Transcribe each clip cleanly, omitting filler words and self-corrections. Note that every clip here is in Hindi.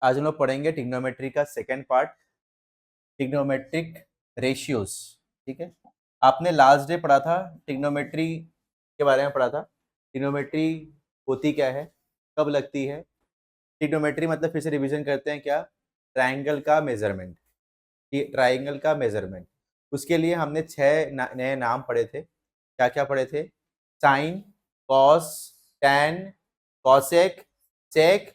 आज हम लोग पढ़ेंगे ट्रिग्नोमेट्री का सेकेंड पार्ट, ट्रिग्नोमेट्रिक रेशियोज। ठीक है, आपने लास्ट डे पढ़ा था ट्रिग्नोमेट्री के बारे में पढ़ा था। ट्रिग्नोमेट्री होती क्या है, कब लगती है। ट्रिग्नोमेट्री मतलब फिर से रिवीजन करते हैं क्या, ट्राइंगल का मेजरमेंट। ट्राइंगल का मेजरमेंट, उसके लिए हमने 6 नए नाम पढ़े थे। क्या क्या पढ़े थे? साइन, कॉस, टैन, कॉसेक, सेक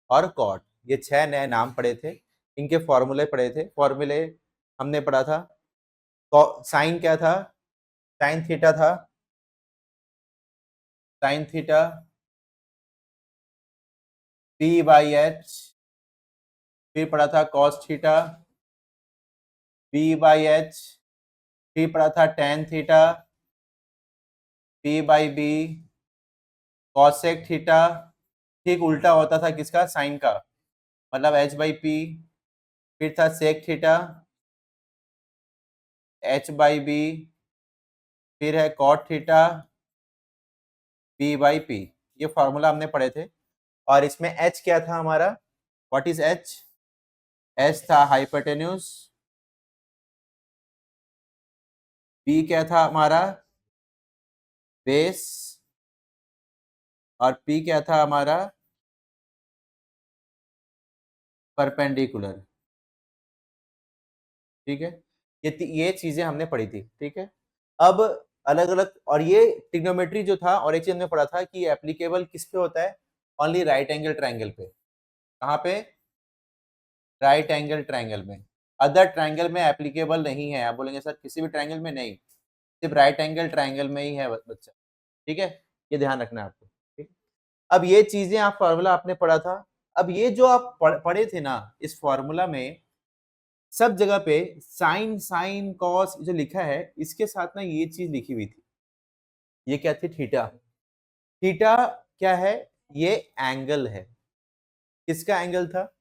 और कॉट। ये 6 नए नाम पढ़े थे। इनके फॉर्मूले पढ़े थे। फॉर्मूले हमने पढ़ा था। साइन क्या था? साइन थीटा था। Sine theta P by H. फिर पढ़ा था cos theta P by H. फिर पढ़ा था tan theta P by B. Cosec theta ठीक उल्टा होता था किसका? साइन का, मतलब एच बाई पी। फिर था sec theta H by B. फिर है cot theta P by P. ये फॉर्मूला हमने पढ़े थे। और इसमें एच क्या था हमारा? What is H? एच था हाइपोटेन्यूज। पी क्या था हमारा? बेस। और पी क्या था हमारा? परपेंडिकुलर। ठीक है, ये चीजें हमने पढ़ी थी। ठीक है, अब अलग अलग, और ये ट्रिग्नोमेट्री जो था, और एक चीज हमने पढ़ा था कि एप्लीकेबल किस पे होता है? ओनली राइट एंगल ट्रायंगल पे। कहाँ पे? राइट एंगल ट्रायंगल में। अदर ट्रायंगल में एप्लीकेबल नहीं है। आप बोलेंगे सर किसी भी ट्रायंगल में नहीं, सिर्फ राइट एंगल ट्रायंगल में ही है बच्चा। ठीक है, ये ध्यान रखना है आपको। ठीक, अब ये चीजें आप फॉर्मूला आपने पढ़ा था। अब ये जो आप पढ़े थे ना, इस फॉर्मूला में सब जगह पे साइन साइन कॉस जो लिखा है, इसके साथ ना ये चीज लिखी हुई थी। ये क्या थी? थीटा। थीटा क्या है? ये एंगल है। किसका एंगल था?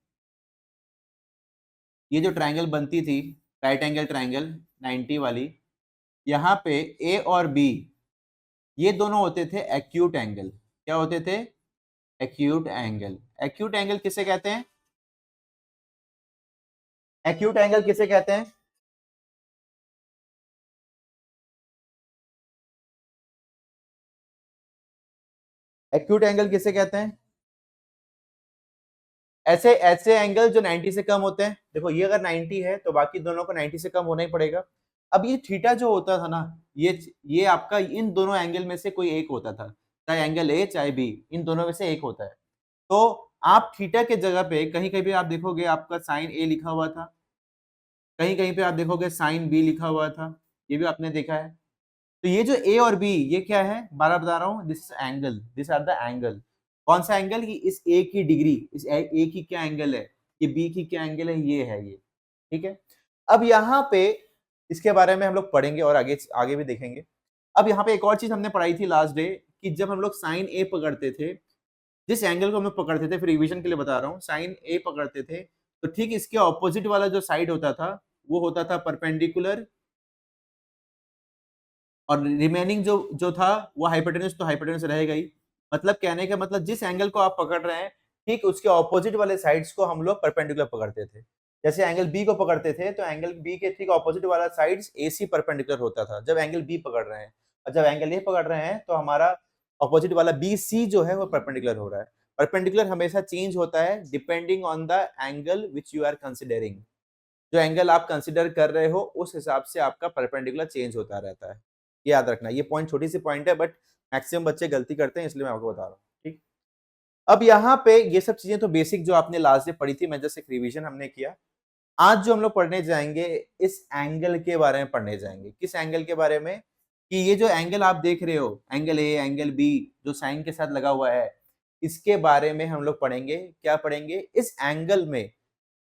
ये जो ट्रायंगल बनती थी, राइट एंगल ट्रायंगल 90 वाली, यहाँ पे ए और बी ये दोनों होते थे एक्यूट एंगल। क्या होते थे? Acute angle. एक्यूट एंगल किसे कहते हैं? एक्यूट एंगल किसे कहते हैं? एक्यूट एंगल किसे कहते हैं? ऐसे ऐसे एंगल जो 90 से कम होते हैं। देखो ये अगर 90 है तो बाकी दोनों को 90 से कम होना ही पड़ेगा। अब ये थीटा जो होता था ना, ये आपका इन दोनों एंगल में से कोई एक होता था, चाहे एंगल ए चाहे बी, इन दोनों में से एक होता है। तो आप थीटा के जगह पे कहीं कहीं पे आप देखोगे आपका साइन ए लिखा हुआ था, कहीं कहीं पे आप देखोगे साइन बी लिखा हुआ था। ये भी आपने देखा है। तो ये जो ए और बी ये क्या है? बार बता रहा हूँ, this angle, this are the angle. कौन सा एंगल? कि इस ए की डिग्री, इस ए की क्या एंगल है, ये बी की क्या एंगल है, ये है ये। ठीक है, अब यहाँ पे इसके बारे में हम लोग पढ़ेंगे और आगे आगे भी देखेंगे। अब यहाँ पे एक और चीज हमने पढ़ाई थी लास्ट डे, कि जब हम लोग साइन ए पकड़ते थे, जिस एंगल को हम लोग पकड़ते थे, फिर रिवीजन के लिए बता रहा हूँ, साइन ए पकड़ते थे तो ठीक इसके ऑपोजिट वाला जो साइड होता था वो होता था परपेंडिकुलर, और रिमेनिंग जो जो था वो हाइपोटेन्यूज, तो हाइपोटेन्यूज रहेगा ही। मतलब कहने का मतलब जिस एंगल को आप पकड़ रहे हैं ठीक उसके ऑपोजिट वाले साइड्स को हम लोग परपेंडिकुलर पकड़ते थे। जैसे एंगल बी को पकड़ते थे तो एंगल बी के ठीक ऑपोजिट वाला साइड्स ए सी परपेंडिकुलर होता था जब एंगल बी पकड़ रहे हैं, और जब एंगल ए पकड़ रहे हैं तो हमारा ऑपोजिट वाला बी सी जो है वो परपेंडिकुलर हो रहा है। परपेंडिकुलर हमेशा चेंज होता है depending on the angle which you are considering. जो एंगल आप कंसिडर कर रहे हो उस हिसाब से आपका परपेंडिकुलर चेंज होता रहता है। ये याद रखना। ये पॉइंट छोटी सी पॉइंट है बट मैक्सिमम बच्चे गलती करते हैं, इसलिए मैं आपको बता रहा हूँ। ठीक, अब यहाँ पे ये सब चीजें तो बेसिक जो आपने लास्ट डे पढ़ी थी, मैं जैसे एक रिवीजन हमने किया। आज जो हम लोग पढ़ने जाएंगे इस एंगल के बारे में पढ़ने जाएंगे। किस एंगल के बारे में? कि ये जो एंगल आप देख रहे हो, एंगल ए एंगल बी जो साइन के साथ लगा हुआ है, इसके बारे में हम लोग पढ़ेंगे। क्या पढ़ेंगे? इस एंगल में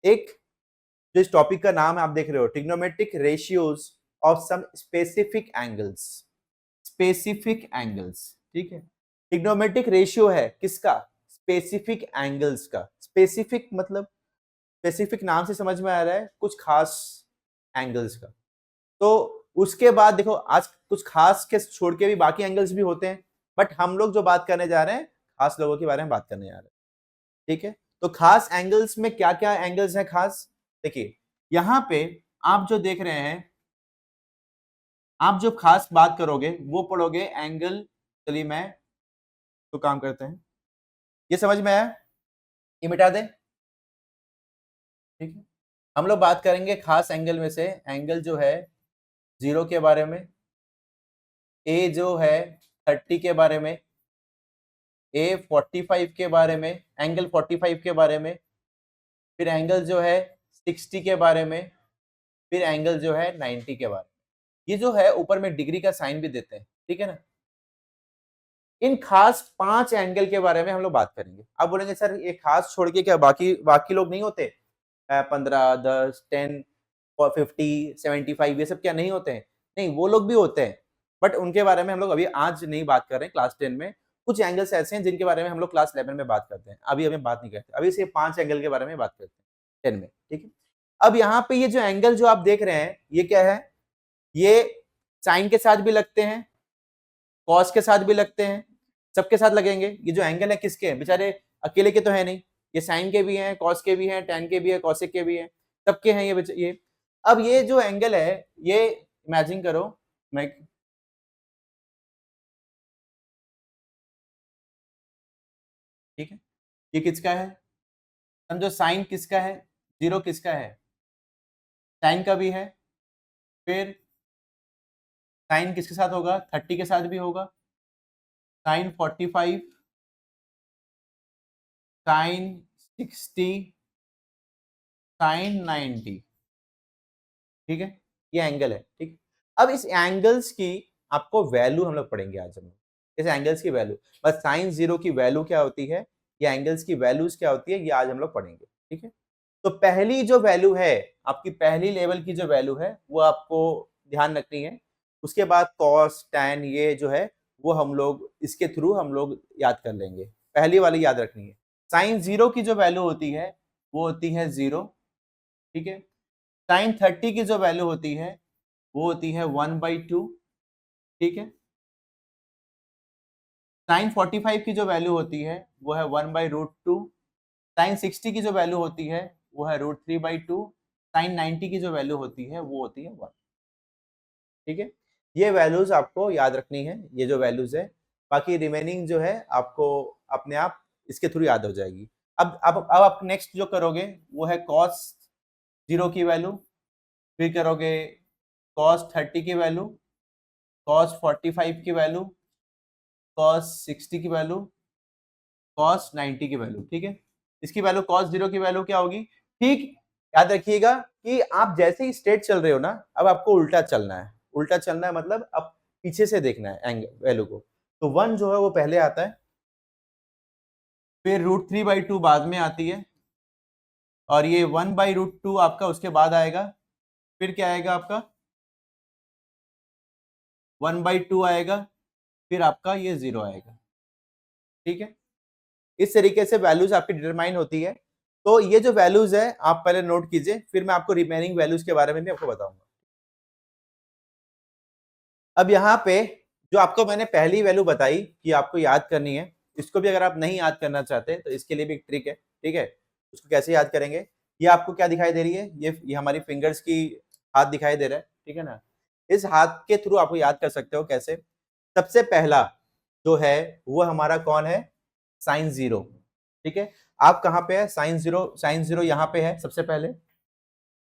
एक, जो इस टॉपिक का नाम है आप देख रहे हो, trigonometric ratios of some specific angles. Specific angles, ठीक है। ट्रिग्नोमेट्रिक रेशियो है किसका? स्पेसिफिक एंगल्स का। स्पेसिफिक मतलब, स्पेसिफिक नाम से समझ में आ रहा है कुछ खास एंगल्स का। तो उसके बाद देखो, आज कुछ खास के छोड़ के भी बाकी एंगल्स भी होते हैं, बट हम लोग जो बात करने जा रहे हैं खास लोगों के बारे में बात करने जा रहे हैं। ठीक है, तो खास एंगल्स में क्या क्या एंगल्स हैं खास, देखिए यहां पे आप जो देख रहे हैं, आप जो खास बात करोगे वो पढ़ोगे एंगल, चलिए मैं तो काम करते हैं, ये समझ में आया, ये मिटा दें, ठीक है। हम लोग बात करेंगे खास एंगल में से, एंगल जो है 0 के बारे में, ए जो है 30 के बारे में, ए 45 के बारे में, एंगल 45 के बारे में, फिर एंगल जो है 60 के बारे में, फिर एंगल जो है 90 के बारे में। ये जो है ऊपर में डिग्री का साइन भी देते हैं, ठीक है ना। इन खास 5 एंगल के बारे में हम लोग बात करेंगे। आप बोलेंगे सर ये खास छोड़ के क्या बाकी बाकी लोग नहीं होते, 15, 10, 10, 50, 75 ये सब क्या नहीं होते हैं? नहीं, वो लोग भी होते हैं, बट उनके बारे में हम लोग अभी आज नहीं बात कर रहे हैं। क्लास 10 में कुछ एंगल्स ऐसे हैं जिनके बारे में हम लोग क्लास 11 में बात करते हैं, अभी हमें बात नहीं करते, अभी सिर्फ 5 एंगल के बारे में बात करते हैं 10 में, ठीक है। अब यहाँ पे ये जो एंगल जो आप देख रहे हैं ये क्या है, ये साइन के साथ भी लगते हैं, कॉस के साथ भी लगते हैं, सबके साथ लगेंगे। ये जो एंगल है किसके हैं, बेचारे अकेले के तो है नहीं, ये साइन के भी हैं, कॉस के भी हैं, टैन के भी है, कॉसेक के भी हैं, सबके हैं ये। अब ये जो एंगल है ये इमेजिन करो, मैं ठीक है, ये किसका है, समझो साइन किसका है, 0 किसका है, साइन का भी है, फिर साइन किसके साथ होगा, 30 के साथ भी होगा, साइन 45, साइन 60, साइन 90, ठीक है, ये एंगल है, ठीक। अब इस एंगल्स की आपको वैल्यू हम लोग पढ़ेंगे आज हम लोग, इस एंगल्स की वैल्यू, बस साइन 0 की वैल्यू क्या होती है, ये एंगल्स की वैल्यूज क्या होती है, ये आज हम लोग पढ़ेंगे, ठीक है। तो पहली जो वैल्यू है, आपकी पहली लेवल की जो वैल्यू है वो आपको ध्यान रखनी है। उसके बाद कॉस टैन ये जो है वो हम लोग इसके थ्रू हम लोग याद कर लेंगे, पहली वाली याद रखनी है। साइन 0 की जो वैल्यू होती है वो होती है 0, ठीक है। साइन 30 की जो वैल्यू होती है वो होती है 1/2, ठीक है। साइन 45 की जो वैल्यू होती है वो है 1/√2। साइन 60 की जो वैल्यू होती है वो है √3/2। साइन 90 की जो वैल्यू होती है वो होती है 1, ठीक है। ये वैल्यूज आपको याद रखनी है, ये जो वैल्यूज है, बाकी रिमेनिंग जो है आपको अपने आप इसके थ्रू याद हो जाएगी। अब आप नेक्स्ट जो करोगे वो है कॉस 0 की वैल्यू, फिर करोगे कॉस 30 की वैल्यू, कॉस 45 की वैल्यू, कॉस 60 की वैल्यू, कॉस 90 की वैल्यू, ठीक है। इसकी वैल्यू कॉस 0 की वैल्यू क्या होगी, ठीक। याद रखिएगा कि आप जैसे ही स्ट्रेट चल रहे हो ना, अब आपको उल्टा चलना है, उल्टा चलना है मतलब अब पीछे से देखना है एंगल वैल्यू को। तो 1 जो है वो पहले आता है, फिर √3/2 बाद में आती है, और ये 1/√2 आपका उसके बाद आएगा, फिर क्या आएगा आपका 1/2 आएगा, फिर आपका ये 0 आएगा, ठीक है। इस तरीके से वैल्यूज आपकी डिटरमाइन होती है। तो ये जो वैल्यूज है आप पहले नोट कीजिए, फिर मैं आपको रिमेनिंग वैल्यूज के बारे में भी आपको बताऊंगा। अब यहाँ पे जो आपको मैंने पहली वैल्यू बताई कि आपको याद करनी है, इसको भी अगर आप नहीं याद करना चाहते तो इसके लिए भी एक ट्रिक है, ठीक है। उसको कैसे याद करेंगे, ये आपको क्या दिखाई दे रही है, ये हमारी फिंगर्स की हाथ दिखाई दे रहा है, ठीक है ना। इस हाथ के थ्रू आपको याद कर सकते हो कैसे। सबसे पहला जो है वो हमारा कौन है, साइन 0, ठीक है। आप कहाँ पे है, साइन 0, साइन 0 यहाँ पे है सबसे पहले।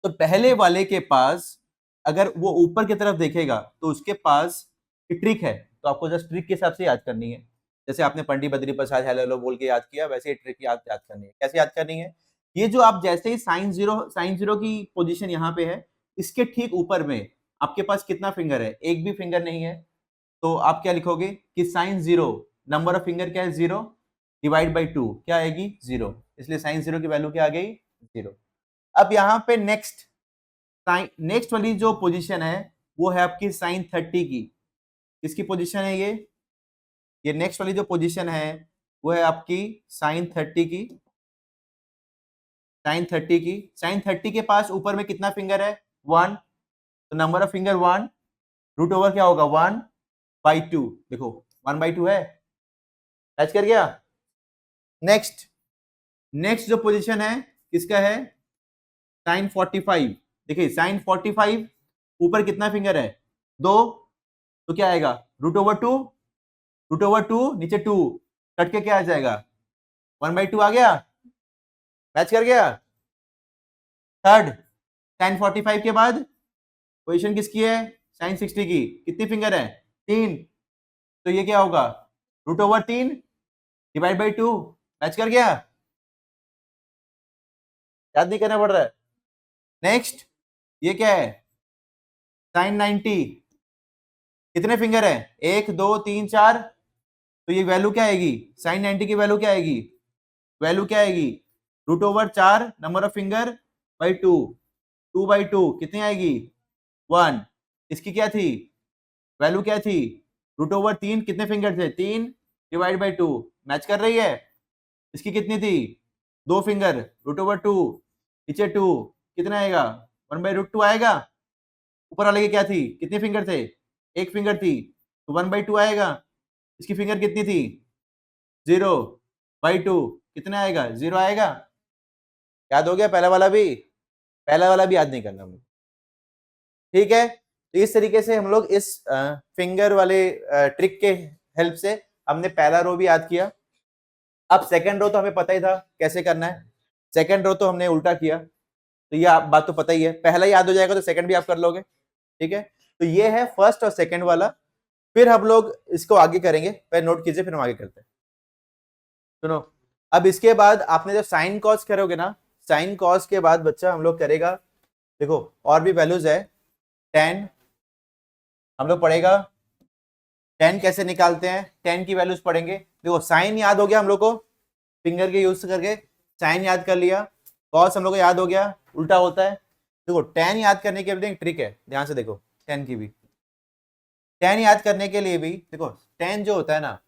तो पहले वाले के पास अगर वो ऊपर की तरफ देखेगा तो उसके पास ट्रिक है, तो आपको जस्ट ट्रिक के हिसाब से याद करनी है। जैसे आपने पंडित बद्री प्रसाद हेलो हेलो बोल के याद किया, वैसे ही ट्रिक याद याद करनी है। कैसे याद करनी है, ये जो आप जैसे ही साइन 0 की पोजीशन यहाँ पे है, इसके ठीक ऊपर में आपके पास कितना फिंगर है, एक भी फिंगर नहीं है। तो आप क्या लिखोगे कि साइन 0 नंबर ऑफ फिंगर क्या है 0 डिवाइड बाई 2 क्या आएगी 0, इसलिए साइन 0 की वैल्यू क्या आ गई 0। अब यहाँ पे नेक्स्ट वाली जो पोजीशन है वो है आपकी साइन 30 की। किसकी पोजीशन है ये नेक्स्ट वाली जो पोजीशन है वो है आपकी साइन 30 की। साइन 30 के पास ऊपर में कितना फिंगर है 1, तो number of finger 1, root over क्या होगा 1/2, देखो 1/2 है, टच कर गया। नेक्स्ट नेक्स्ट जो पोजीशन है किसका है, साइन 45। देखिए साइन 45 ऊपर कितना फिंगर है, 2, तो क्या आएगा √2, √2 नीचे 2, कट के क्या आ जाएगा 1/2 आ गया, मैच कर गया। थर्ड, साइन 45 के बाद पोजीशन किसकी है, साइन 60 की, कितनी फिंगर है 3, तो ये क्या होगा √3 डिवाइड बाई 2, मैच कर गया, याद नहीं करना पड़ रहा है। नेक्स्ट ये क्या है, साइन 90, कितने फिंगर है 1 2 3 4, तो ये वैल्यू क्या आएगी, साइन 90 की वैल्यू क्या आएगी, वैल्यू क्या आएगी √4 नंबर ऑफ फिंगर बाई 2, 2/2 कितनी आएगी 1। इसकी क्या थी वैल्यू, क्या थी √3, कितने फिंगर थे 3 डिवाइड बाई 2, मैच कर रही है। इसकी कितनी थी 2 फिंगर, √2 नीचे 2, कितना आएगा 1/√2 आएगा। ऊपर वाले की क्या थी, कितने फिंगर थे 1 फिंगर थी, तो 1/2 आएगा। इसकी फिंगर कितनी थी 0/2, कितना आएगा 0 आएगा। याद हो गया पहला वाला भी, पहला वाला भी याद नहीं करना मुझे, ठीक है। तो इस तरीके से हम लोग इस फिंगर वाले ट्रिक के हेल्प से हमने पहला रो भी याद किया। अब सेकंड रो तो हमें पता ही था कैसे करना है, सेकंड रो तो हमने उल्टा किया, तो ये बात तो पता ही है, पहला याद हो जाएगा तो सेकंड भी आप कर लोगे, ठीक है। तो ये है फर्स्ट और सेकंड वाला, फिर हम लोग इसको आगे करेंगे, पहले नोट कीजिए फिर हम आगे करते हैं। सुनो, अब इसके बाद आपने जब साइन कॉस करोगे ना, साइन कॉस के बाद बच्चा हम लोग करेगा, देखो और भी वैल्यूज है, टेन हम लोग पढ़ेगा, टेन कैसे निकालते हैं, टेन की वैल्यूज पढ़ेंगे। देखो साइन याद हो गया हम लोग को, फिंगर के यूज करके साइन याद कर लिया, कॉस हम लोग को याद हो गया उल्टा होता है। देखो टेन याद करने के लिए एक ट्रिक है, ध्यान से देखो, टेन की भी, टेन याद करने के लिए भी देखो, टेन जो होता है ना,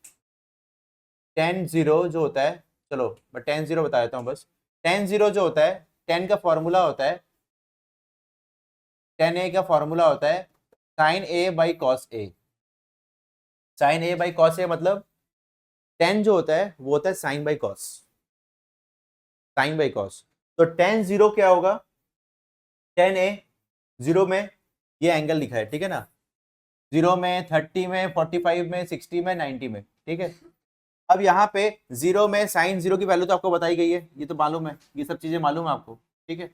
टेन जीरो जो होता है, चलो मैं टेन जीरो बता देता हूँ बस। टेन जीरो जो होता है, टेन का फॉर्मूला होता है, टेन ए का फॉर्मूला होता है sine A by cos A. Sine A by cos A मतलब टेन जो होता है वो होता है sine by cos, sine by cos. तो टेन जीरो क्या होगा, टेन ए जीरो में ये एंगल लिखा है, ठीक है ना, जीरो में 30 में 45 में 60 में 90 में, ठीक है। अब यहाँ पे जीरो में साइन जीरो की वैल्यू तो आपको बताई गई है, ये तो मालूम है, ये सब चीजें मालूम है आपको, ठीक है।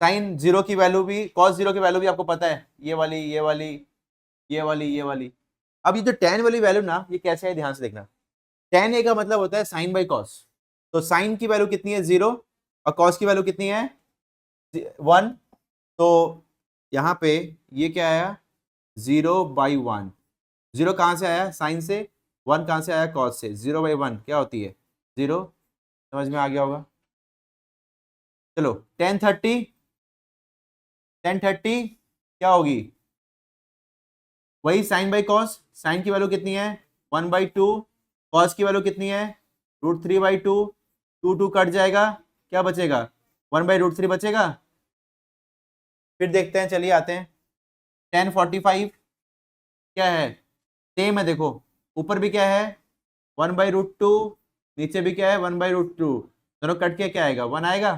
साइन जीरो की वैल्यू भी, कॉस जीरो की वैल्यू भी आपको पता है, ये वाली ये वाली ये वाली ये वाली। अब ये जो टेन वाली वैल्यू ना, ये कैसे है ध्यान से देखना, टेन ए का मतलब होता है साइन बाई कॉस, तो साइन की वैल्यू कितनी है 0 और कॉस की वैल्यू कितनी है 1, तो यहाँ पे ये क्या आया 0/1, 0 कहाँ से आया साइन से, 1 कहाँ से आया कॉस से, 0/1 क्या होती है 0, समझ में आ गया होगा। चलो 1030, 1030 क्या होगी, वही साइन बाई कॉस, साइन की वैल्यू कितनी है 1/2, कॉस की वैल्यू कितनी है √3/2, 2 कट जाएगा, क्या बचेगा 1/√3 बचेगा। फिर देखते हैं, चलिए आते हैं, 1045 क्या है सेम है, देखो ऊपर भी क्या है 1/√2, नीचे भी क्या है 1/√2, दोनों कट के क्या आएगा 1 आएगा।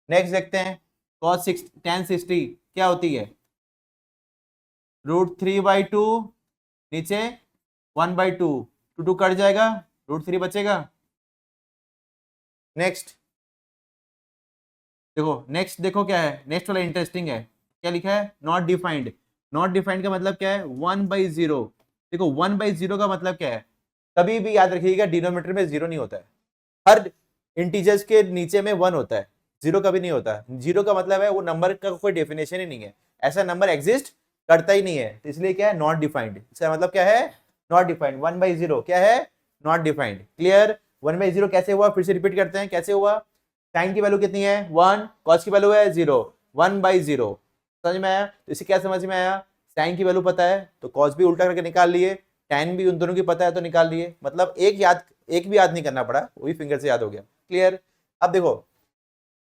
नेक्स्ट देखते हैं, cos 1060 क्या होती है √3/2, नीचे 1/2, 2 कट जाएगा, √3 बचेगा। नेक्स्ट देखो, नेक्स्ट देखो क्या है, नेक्स्ट वाला इंटरेस्टिंग है, क्या लिखा है नॉट डिफाइंड। नॉट डिफाइंड का मतलब क्या है 1/0। देखो 1/0 का मतलब क्या है, कभी भी याद रखिएगा डिनोमिनेटर में 0 नहीं होता है, हर इंटीजर्स के नीचे में 1 होता है, 0 कभी नहीं होता। 0 का मतलब है वो नंबर का कोई डेफिनेशन ही नहीं है, ऐसा नंबर एग्जिस्ट करता ही नहीं है, तो इसलिए क्या है नॉट डिफाइंड। इसका मतलब क्या है नॉट डिफाइंड, 1/0 क्या है नॉट डिफाइंड। क्लियर, 1/0 कैसे हुआ, फिर से रिपीट करते हैं कैसे हुआ। साइन की वैल्यू कितनी है 1, कॉस की वैल्यू है 0, 1/0, समझ में आया। तो इसे क्या समझ में आया, साइन की वैल्यू पता है तो कॉस भी उल्टा करके निकाल लिए, tan भी उन दोनों की पता है तो निकाल लिए, मतलब एक भी याद नहीं करना पड़ा, वही फिंगर से याद हो गया। क्लियर। अब देखो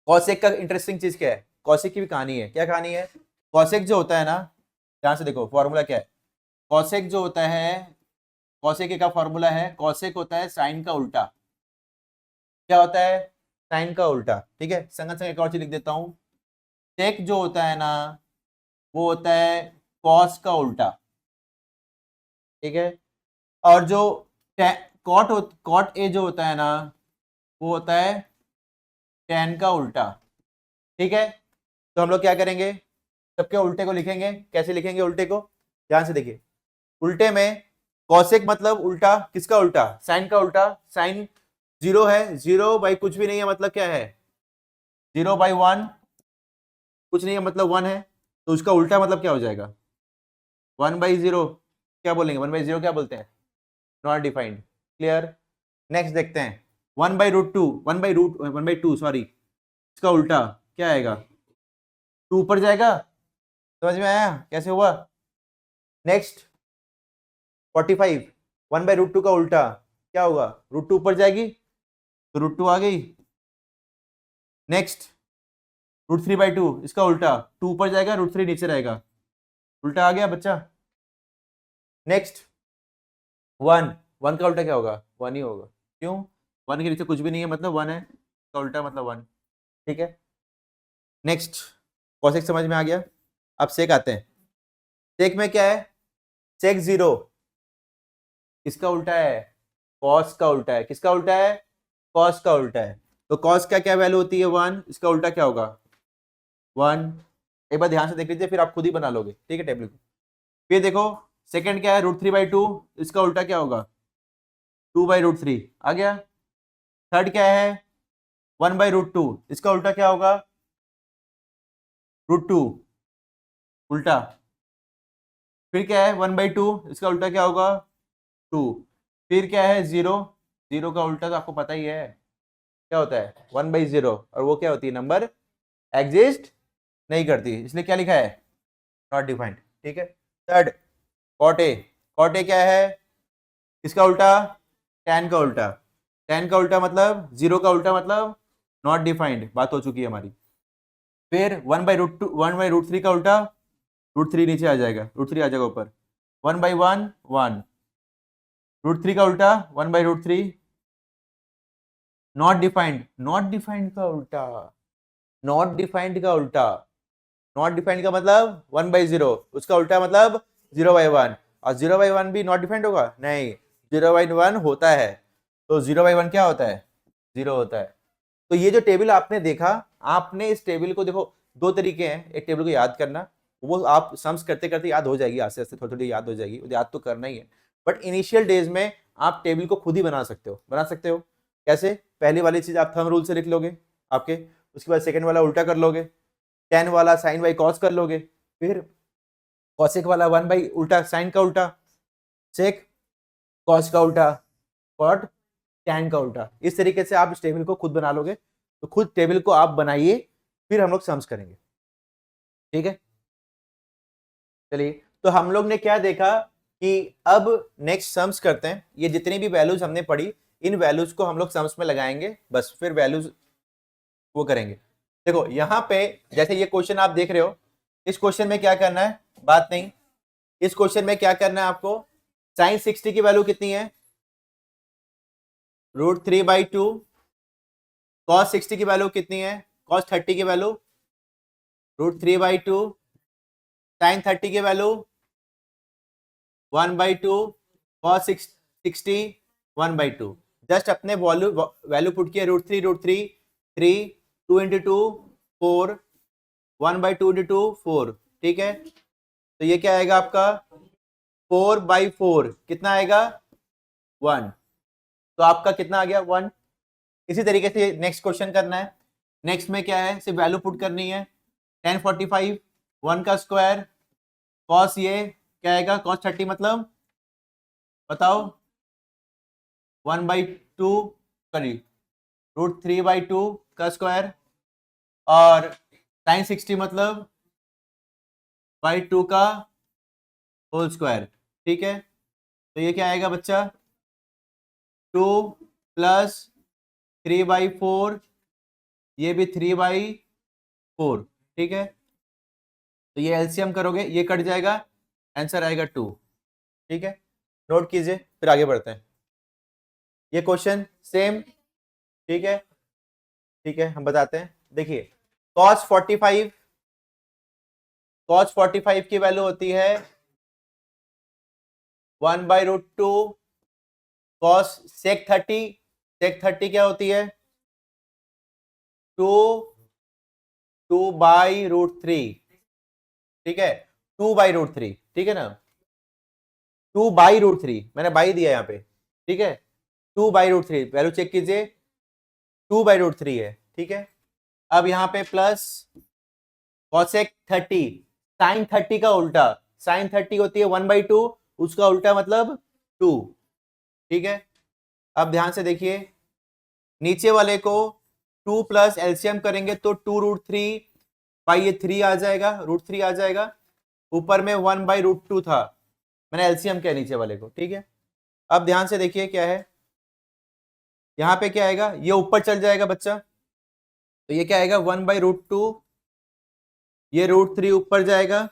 कॉसेक का इंटरेस्टिंग चीज क्या है, कॉसेक की भी कहानी है, क्या कहानी है, कॉसेक जो होता है ना, ध्यान से देखो फॉर्मूला क्या है, कॉसेक जो होता है, कॉसेक का फॉर्मूला है, कॉसेक होता है साइन का उल्टा, क्या होता है, साइन का उल्टा। ठीक है, संगत संग एक और चीज लिख देता हूं, सेक जो होता है ना वो होता है कॉस का उल्टा। ठीक है, और जो कॉट ए जो होता है ना वो होता है टेन का उल्टा। ठीक है, तो हम लोग क्या करेंगे, सबके उल्टे को लिखेंगे। कैसे लिखेंगे उल्टे को, ध्यान से देखिए। उल्टे में कॉसेक मतलब उल्टा, किसका उल्टा, साइन का उल्टा। साइन 0 है, 0 बाई कुछ भी नहीं है मतलब क्या है, 0/1, कुछ नहीं है मतलब 1 है, तो उसका उल्टा मतलब क्या हो जाएगा, 1/0। क्या बोलेंगे, 1/0 क्या बोलते हैं, नॉट डिफाइंड। क्लियर। नेक्स्ट देखते हैं, 1/√2, 1/2 सॉरी, इसका उल्टा क्या आएगा, 2 ऊपर जाएगा। समझ में आया कैसे हुआ। नेक्स्ट 45, 1/√2 का उल्टा क्या होगा, √2 ऊपर जाएगी तो √2 आ गई। नेक्स्ट √3/2, इसका उल्टा 2 ऊपर जाएगा, √3 नीचे रहेगा, उल्टा आ गया बच्चा। नेक्स्ट 1 का उल्टा क्या होगा, 1 ही होगा। क्यों, 1 के नीचे कुछ भी नहीं है मतलब 1 है, इसका उल्टा मतलब 1। ठीक है, नेक्स्ट कॉसेक समझ में आ गया। अब सेक आते हैं। सेक में क्या है, सेक 0 किसका उल्टा है, कॉस का उल्टा है। किसका उल्टा है, कॉस का उल्टा है। तो कॉस का क्या वैल्यू होती है 1, इसका उल्टा क्या होगा 1। एक बार ध्यान से देख लीजिए, फिर आप खुद ही बना लोगे। ठीक है, टेबल को। फिर देखो सेकंड क्या है, √3/2, इसका उल्टा क्या होगा 2/√3 आ गया। थर्ड क्या है 1/√2, इसका उल्टा क्या होगा √2 उल्टा। फिर क्या है 1/2, इसका उल्टा क्या होगा 2। फिर क्या है 0, 0 का उल्टा तो आपको पता ही है क्या होता है 1/0, और वो क्या होती है, नंबर एग्जिस्ट नहीं करती, इसलिए क्या लिखा है नॉट डिफाइंड। ठीक है। थर्ड कॉट ए क्या है, इसका उल्टा tan का उल्टा। tan का उल्टा मतलब 0 का उल्टा मतलब नॉट डिफाइंड, बात हो चुकी है हमारी। फिर 1/√3 का उल्टा, √3 नीचे आ जाएगा, √3 आ जाएगा ऊपर, 1/1 1, √3 का उल्टा 1/√3 नॉट डिफाइंड। नॉट डिफाइंड का उल्टा, नॉट डिफाइंड का उल्टा, नॉट डिफाइंड का मतलब 1/0, उसका उल्टा मतलब 0/1। और 0/1 भी नॉट डिफाइंड होगा नहीं, 0/1 होता है। तो 0/1 क्या होता है, 0 होता है। तो ये जो टेबल आपने देखा, आपने इस टेबल को देखो, दो तरीके हैं एक टेबल को याद करना, वो आप सम्स करते करते याद हो जाएगी, आस्ते आस्ते थोड़ी थोड़ी याद हो जाएगी, याद तो करना ही है। बट इनिशियल डेज में आप टेबल को खुद ही बना सकते हो। बना सकते हो कैसे, पहली वाली चीज आप थंब रूल से लिख लोगे आपके, उसके बाद सेकंड वाला उल्टा कर लोगे, tan वाला साइन बाई कॉस कर लोगे, फिर कॉसेक वाला 1 बाई उल्टा साइन का उल्टा, सेक कॉस का उल्टा, कॉट tan का उल्टा। इस तरीके से आप इस टेबल को खुद बना लोगे। तो खुद टेबल को आप बनाइए, फिर हम लोग सम्स करेंगे। ठीक है, चलिए। तो हम लोग ने क्या देखा कि अब नेक्स्ट सम्स करते हैं। ये जितनी भी वैल्यूज हमने पढ़ी, इन वैल्यूज को हम लोग सम्स में लगाएंगे, बस फिर वैल्यूज वो करेंगे। देखो यहाँ पे जैसे ये क्वेश्चन आप देख रहे हो, इस क्वेश्चन में क्या करना है, बात नहीं, इस क्वेश्चन में क्या करना है आपको, साइन 60 की वैल्यू कितनी है √3/2, कॉस 60 की वैल्यू कितनी है, कॉस 30 की वैल्यू √3/2, साइन 30 की वैल्यू 1/2, कॉस 60 1/2। जस्ट अपने वैल्यू पुट किया, √3 3, 2 × 2 4, 1/2 × 2 4। ठीक है, तो ये क्या आएगा आपका 4/4, कितना आएगा 1। तो आपका कितना आ गया 1। इसी तरीके से नेक्स्ट क्वेश्चन करना है। नेक्स्ट में क्या है, सिर्फ वैल्यू पुट करनी है, 1045 1 का स्क्वायर, कॉस ये क्या आएगा कॉस 30 मतलब बताओ 1/2 करी, √3/2 का स्क्वायर, और साइन 60 मतलब /2 का होल स्क्वायर। ठीक है, तो ये क्या आएगा बच्चा 2 + 3/4, ये भी 3/4। ठीक है, तो ये एलसीएम करोगे ये कट जाएगा, आंसर आएगा 2। ठीक है, नोट कीजिए, फिर आगे बढ़ते हैं। ये क्वेश्चन सेम ठीक है, ठीक है, हम बताते हैं। देखिए cos 45, cos 45 की वैल्यू होती है 1/√2 cos sec 30, sec 30 क्या होती है 2 2/√3, ठीक है, 2/√3, ठीक है ना, 2/√3, मैंने बाई दिया यहाँ पे, ठीक है, 2/√3 वैल्यू चेक कीजिए, 2/√3 है, ठीक है। अब यहाँ पे प्लस cosec 30, sin 30 का उल्टा, sin 30 होती है 1/2, उसका उल्टा मतलब 2, ठीक है। अब ध्यान से देखिए, नीचे वाले को 2 प्लस एलसीएम करेंगे तो 2√3 बाई ये 3 आ जाएगा, √3 आ जाएगा, ऊपर में 1/√2 था, मैंने एलसीएम किया नीचे वाले को, ठीक है। अब ध्यान से देखिए क्या है, यहां पे क्या आएगा, ये ऊपर चल जाएगा बच्चा, तो ये क्या आएगा 1/√2, ये √3 ऊपर जाएगा,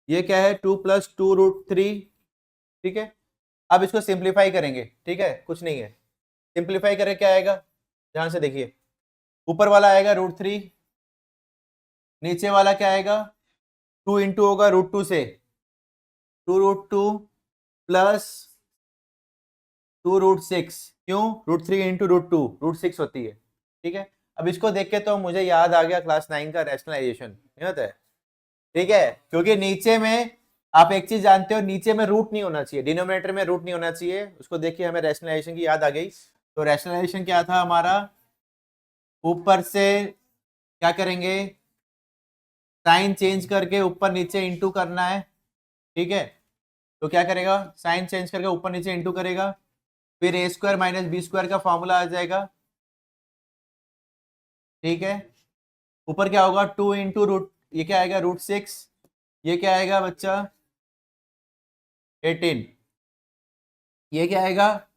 ये क्या है 2 + 2√3, ठीक है। अब इसको सिंप्लीफाई करेंगे, ठीक है, कुछ नहीं है, सिंप्लीफाई करें क्या आएगा, ध्यान से देखिए, ऊपर वाला आएगा √3, नीचे वाला क्या आएगा 2 इंटू होगा √2 से, 2√2 प्लस 2√6, क्यों √3 इंटू √2 √6 होती है, ठीक है। अब इसको देख के तो मुझे याद आ गया क्लास 9 का रैशनलाइजेशन, नहीं होता है, ठीक है, क्योंकि नीचे में आप एक चीज जानते हो, नीचे में रूट नहीं होना चाहिए, डिनोमिनेटर में रूट नहीं होना चाहिए, उसको देखिए हमें रैशनलाइजेशन की याद आ गई। तो रैशनलाइजेशन क्या था हमारा, ऊपर से क्या करेंगे, साइन चेंज करके ऊपर नीचे इंटू करना है, ठीक है। तो क्या करेगा, साइन चेंज करके ऊपर नीचे इंटू करेगा, फिर a² - b² का फॉर्मूला आ जाएगा, ठीक है। ऊपर क्या होगा 2 इंटू रूट, ये क्या आएगा √6, ये क्या आएगा बच्चा 18, ये क्या आएगा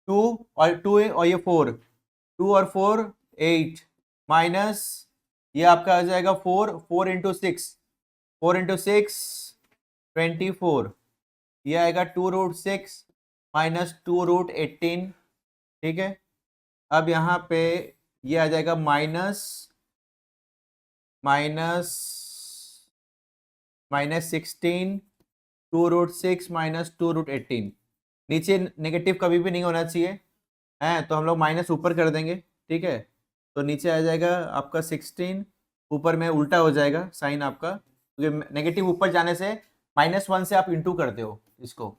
2 और 2 और ये 4, 2 और 4 8, माइनस ये आपका आ जाएगा 4, 4 इंटू 6, 4 इंटू 6 24, ये आएगा 2√6 माइनस 2√18, ठीक है। अब यहाँ पे ये आ जाएगा माइनस -16, 2√6 माइनस 2√18, नीचे नेगेटिव कभी भी नहीं होना चाहिए, है तो हम लोग माइनस ऊपर कर देंगे, ठीक है। तो नीचे आ जाएगा आपका 16, ऊपर में उल्टा हो जाएगा साइन आपका, क्योंकि नेगेटिव ऊपर जाने से -1 से आप इंटू करते हो इसको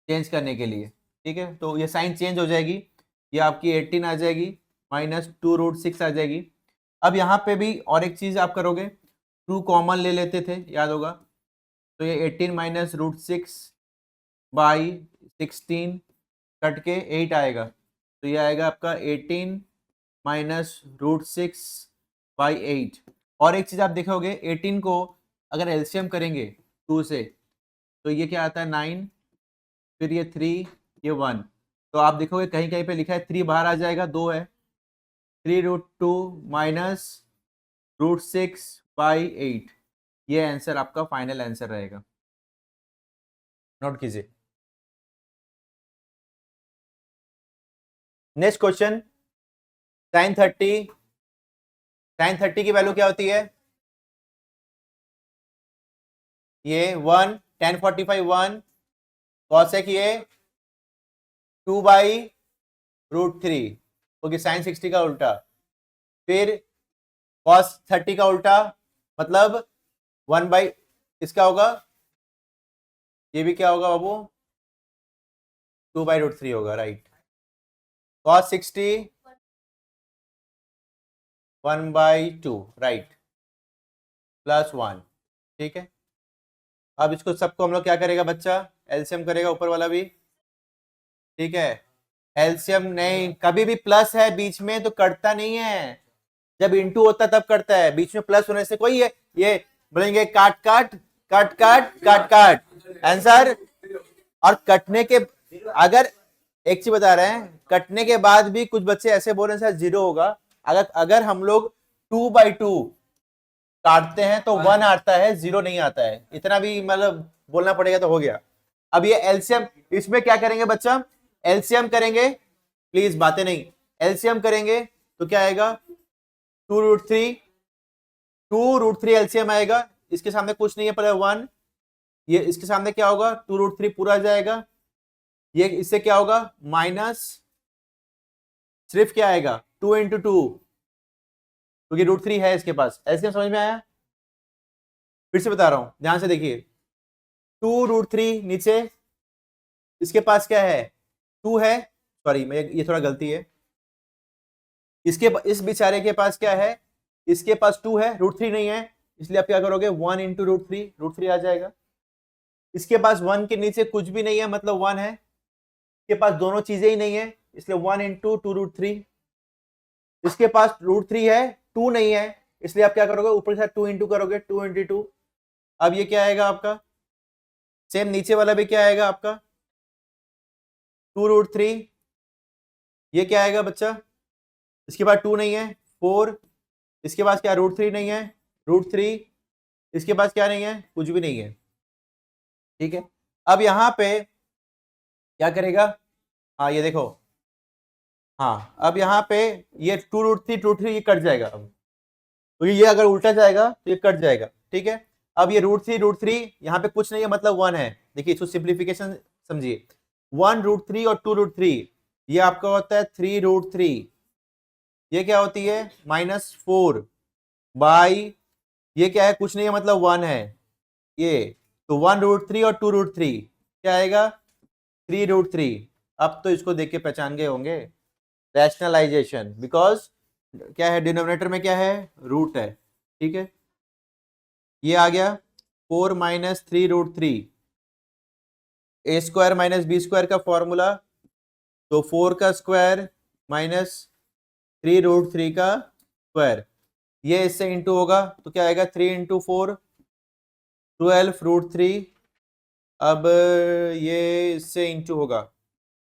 चेंज करने के लिए, ठीक है। तो ये साइन चेंज हो जाएगी, ये आपकी 18 आ जाएगी, माइनस 2√6 आ जाएगी। अब यहाँ पे भी और एक चीज़ आप करोगे, 2 कॉमन ले लेते थे, याद होगा, तो ये 18 माइनस √6 बाई 16 कट के 8 आएगा, तो ये आएगा आपका 18 माइनस √6 बाई 8। और एक चीज़ आप देखोगे 18 को अगर एलसीएम करेंगे 2 से, तो ये क्या आता है 9, फिर ये 3, ये 1, तो आप देखोगे कहीं कहीं पे लिखा है 3 बाहर आ जाएगा, 2 है, 3√2 माइनस √6 बाई 8, ये आंसर आपका फाइनल आंसर रहेगा, नोट कीजिए। नेक्स्ट क्वेश्चन, साइन 30, साइन 30 की वैल्यू क्या होती है, ये 1 tan 45 1, कॉसेक ये 2/√3, क्योंकि साइन 60 का उल्टा, फिर cos 30 का उल्टा मतलब 1 बाई, इसका होगा, ये भी क्या होगा बाबू 2/√3 होगा, राइट। cos 60 1/2, राइट, प्लस 1, ठीक है। अब इसको सबको हम लोग क्या करेगा बच्चा, एलसीएम करेगा ऊपर वाला भी, ठीक है। एलसीएम नहीं, कभी भी प्लस है बीच में तो कटता नहीं है, जब इंटू होता तब कटता है, बीच में प्लस होने से कोई ये बोलेंगे काट काट काट काट काट काट आंसर। और कटने के, अगर एक चीज बता रहे हैं, कटने के बाद भी कुछ बच्चे ऐसे बोल रहे हैं 0 होगा, अगर अगर हम लोग 2/2 काटते हैं तो 1 आता है, 0 नहीं आता है, इतना भी मतलब बोलना पड़ेगा तो हो गया। अब ये एलसीएम, इसमें क्या करेंगे बच्चा, एलसीएम करेंगे, प्लीज बातें नहीं, एलसीएम करेंगे तो क्या आएगा, 2√3, 2√3 एलसीएम आएगा, इसके सामने कुछ नहीं है, पहले 1, ये इसके सामने क्या होगा, 2√3 पूरा आ जाएगा, ये इससे क्या होगा माइनस, सिर्फ क्या आएगा 2 इंटू 2, क्योंकि √3 है इसके पास। एलसीएम समझ में आया? फिर से बता रहा हूं, ध्यान से देखिए, 2√3 नीचे, इसके पास क्या है 2 है, सॉरी मैं ये थोड़ा गलती है, इसके इस बेचारे के पास क्या है, इसके पास 2 है, √3 नहीं है, इसलिए आप क्या करोगे 1 इंटू √3, √3 आ जाएगा। इसके पास 1 के नीचे कुछ भी नहीं है, मतलब 1 है, इसके पास दोनों चीजें ही नहीं है, इसलिए 1 इंटू 2√3। इसके पास √3 है, 2 नहीं है, इसलिए आप क्या करोगे ऊपर से 2 इंटू करोगे, 2 इंटू 2। अब ये क्या आएगा आपका, सेम नीचे वाला भी क्या आएगा आपका 2√3, ये क्या आएगा बच्चा, इसके बाद 2 नहीं है, 4, इसके पास क्या √3 नहीं है, √3, इसके पास क्या नहीं है, कुछ भी नहीं है, ठीक है। अब यहां पे क्या करेगा, हाँ ये देखो, हाँ अब यहाँ पे ये 2√3 ये कट जाएगा, अब तो ये अगर उल्टा जाएगा तो ये कट जाएगा, ठीक है। अब ये √3 यहाँ पे कुछ नहीं है, मतलब 1 है, देखिए इसको सिंप्लीफिकेशन समझिए, 1√3 और 2√3, ये आपका होता है 3√3, ये क्या होती है -4 बाई, ये क्या है कुछ नहीं है, मतलब 1 है ये, तो 1√3 और 2√3 क्या आएगा 3√3। अब तो इसको देख के पहचान गए होंगे, रैशनलाइजेशन, बिकॉज क्या है डिनोमिनेटर में क्या है रूट है, ठीक है। ये आ गया 4 माइनस 3√3, ए स्क्वायर माइनस बी स्क्वायर का फॉर्मूला, तो 4 का स्क्वायर माइनस 3√3 का स्क्वायर, ये इससे इंटू होगा तो क्या आएगा 3 इंटू 4 12√3, अब ये इससे इंटू होगा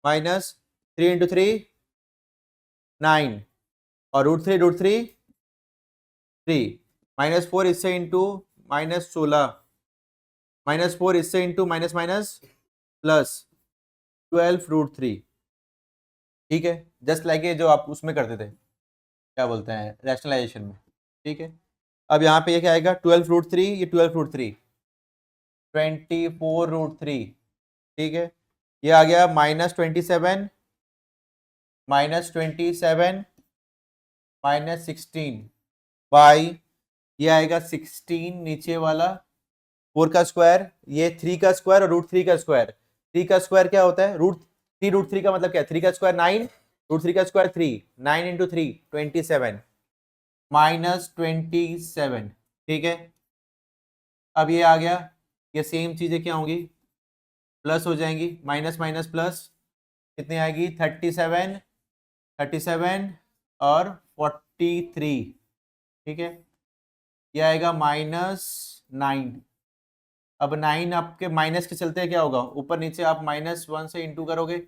माइनस 3 इंटू 3 9, और √3 3, -4 इससे इंटू -16, -4 इससे इंटू माइनस माइनस प्लस 12√3, ठीक है, जस्ट लाइक ये जो आप उसमें करते थे, क्या बोलते हैं रैशनलाइजेशन में, ठीक है। अब यहाँ पे ये क्या आएगा 12√3, ये 12√3 24√3, ठीक है। ये आ गया -27 -16 बाई, ये आएगा 16 नीचे वाला, 4 का स्क्वायर, ये 3 का स्क्वायर और √3 का स्क्वायर, 3 का स्क्वायर क्या होता है √3 का मतलब क्या है 3 का स्क्वायर 9, √3 का स्क्वायर 3, 9 इंटू 3 27 -27, ठीक है। अब ये आ गया, ये सेम चीजें क्या होंगी प्लस हो जाएंगी, माइनस माइनस प्लस कितनी आएगी 37 और 43, ठीक है। ये आएगा -9, अब 9 आपके माइनस के चलते क्या होगा ऊपर नीचे आप -1 से इंटू करोगे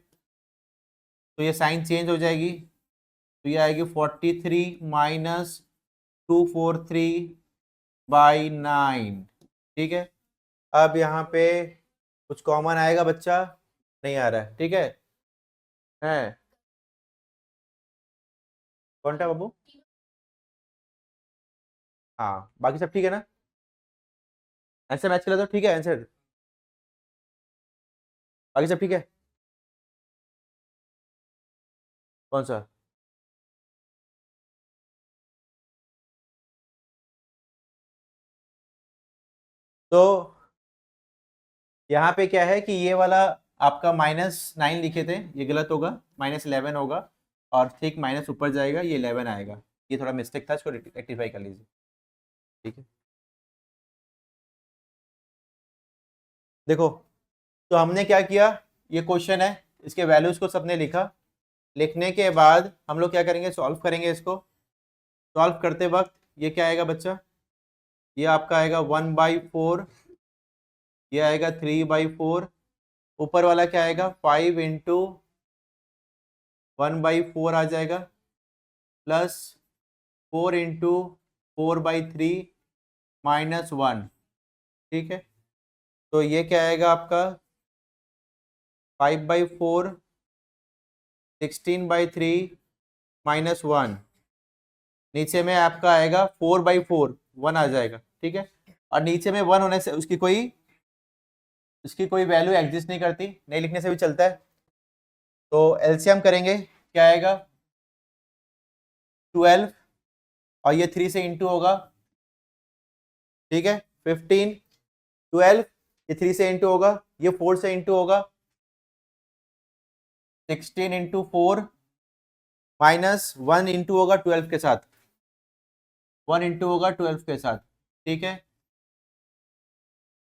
तो ये साइन चेंज हो जाएगी, तो ये आएगी 43 -243/9, ठीक है। अब यहाँ पे कुछ कॉमन आएगा बच्चा, नहीं आ रहा है, ठीक है कौन सा बाबू, हाँ बाकी सब ठीक है ना, आंसर मैच कर तो ठीक है, आंसर बाकी सब ठीक है, कौन सा, तो यहाँ पे क्या है कि ये वाला आपका -9 लिखे थे, ये गलत होगा, -11 होगा, और ठीक माइनस ऊपर जाएगा, ये 11 आएगा, ये थोड़ा मिस्टेक था, इसको रेक्टिफाई कर लीजिए, ठीक है। देखो, तो हमने क्या किया, ये क्वेश्चन है, इसके वैल्यूज को सबने लिखा, लिखने के बाद हम लोग क्या करेंगे सॉल्व करेंगे इसको, सॉल्व करते वक्त ये क्या आएगा बच्चा, ये आपका आएगा 1/4, ये आएगा 3/4, ऊपर वाला क्या आएगा 5 इंटू 1/4 आ जाएगा, प्लस 4 इंटू 4/3 -1, ठीक है। तो ये क्या आएगा आपका 5/4 16/3 -1, नीचे में आपका आएगा 4/4, 1 आ जाएगा, ठीक है। और नीचे में 1 होने से उसकी कोई वैल्यू एग्जिस्ट नहीं करती, नहीं लिखने से भी चलता है। तो एलसीएम करेंगे, क्या आएगा 12, और ये 3 से इंटू होगा, ठीक है 15, 12, ये 3 से इंटू होगा, ये 4 से इंटू होगा, 16 इंटू 4 माइनस 1 इंटू होगा 12 के साथ, 1 इंटू होगा 12 के साथ, ठीक है।